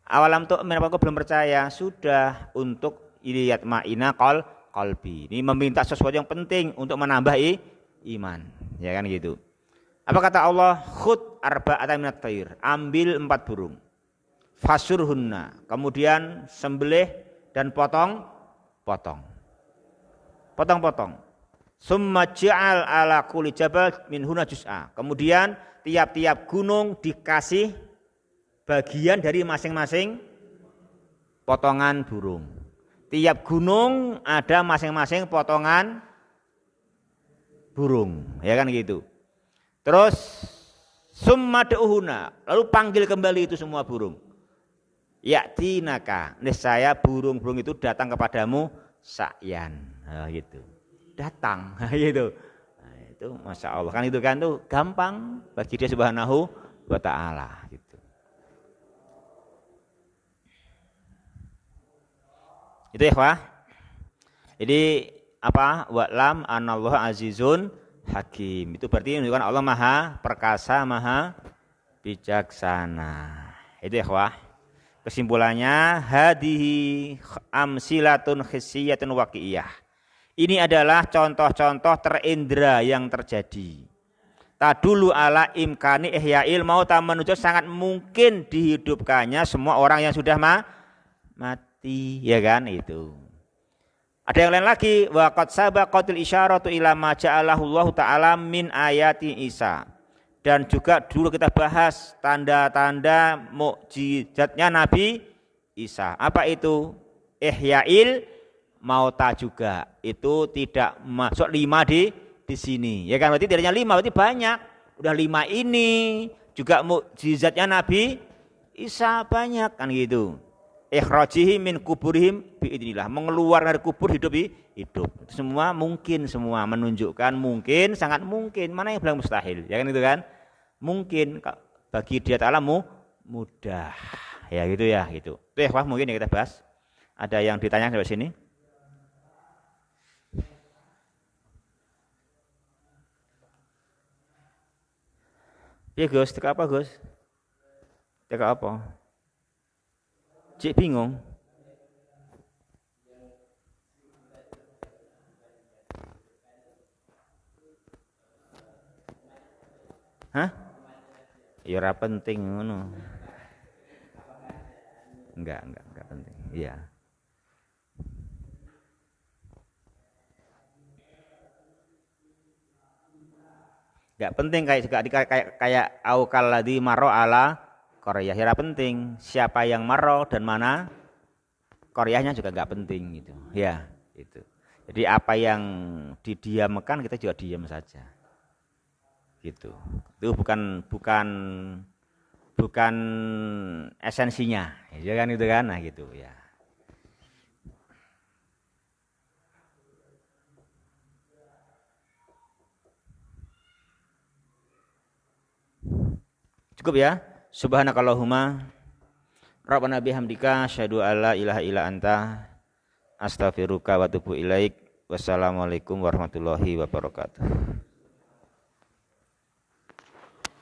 Awalam tu'min, apa engkau belum percaya? Sudah, untuk iliyat ma'ina qalbi. Ini meminta sesuatu yang penting untuk menambah iman. Ya kan gitu. Apa kata Allah? Khud arba'atan minat thair. Ambil 4 burung. Fasurhunna. Kemudian sembelih dan potong-potong. Summa ja'al ala kulli jabal minhuna juz'a. Kemudian tiap-tiap gunung dikasih bagian dari masing-masing potongan burung. Tiap gunung ada masing-masing potongan burung, ya kan gitu. Terus summa da'uhuna, lalu panggil kembali itu semua burung. Ya'tinaka, niscaya burung-burung itu datang kepadamu sa'yan. Nah, gitu. Datang, gitu. Nah, itu Masya Allah kan itu kan tuh gampang bagi dia Subhanahu wa ta'ala gitu. Itu ya, Wah. Jadi apa? Wa'lam anallaha azizun hakim. Itu berarti menunjukkan Allah Maha perkasa, Maha bijaksana. Itu ya, Wah. Kesimpulannya hadihi amsilatun khissiyatun waqi'iyah. Ini adalah contoh-contoh terindra yang terjadi. Tadulu ala imkani ihya'il mauta, menunjuk sangat mungkin dihidupkannya semua orang yang sudah mati, ya kan itu. Ada yang lain lagi, wa qad sabaqatil isyaratu ila ma ja'alahu Allah taala min ayati Isa. Dan juga dulu kita bahas tanda-tanda mukjizatnya Nabi Isa. Apa itu? Ihya'il mauta juga. Itu tidak masuk 5 di sini. Ya kan berarti tidak hanya 5, berarti banyak. Udah 5 ini juga mukjizatnya Nabi Isa banyak kan gitu. Ikhrajihi min kuburihim biidznillah, mengeluar dari kubur hidup. Semua mungkin, semua menunjukkan mungkin, sangat mungkin. Mana yang bilang mustahil? Ya kan itu kan? Mungkin bagi Dia Ta'ala mudah. Ya gitu ya, gitu. Itu ya, wah mungkin yang kita bahas. Ada yang ditanya sampai sini? Ya Gus, teka apa Gus? Teka apa? Cik bingung. Hah? Ya ora penting ngono. Enggak penting. Iya. Enggak penting kayak aukalladzi marra ala Korea, ya penting siapa yang maro dan mana Koreanya juga nggak penting gitu, ya itu. Jadi apa yang didiamkan kita juga diam saja, gitu. Itu bukan esensinya, ya kan itu kan, nah gitu ya. Cukup ya. Subhanakallahumma Rabbana bihamdika asyhadu alla ilaha illa anta astaghfiruka wa atubu ilaik. Wassalamualaikum warahmatullahi wabarakatuh.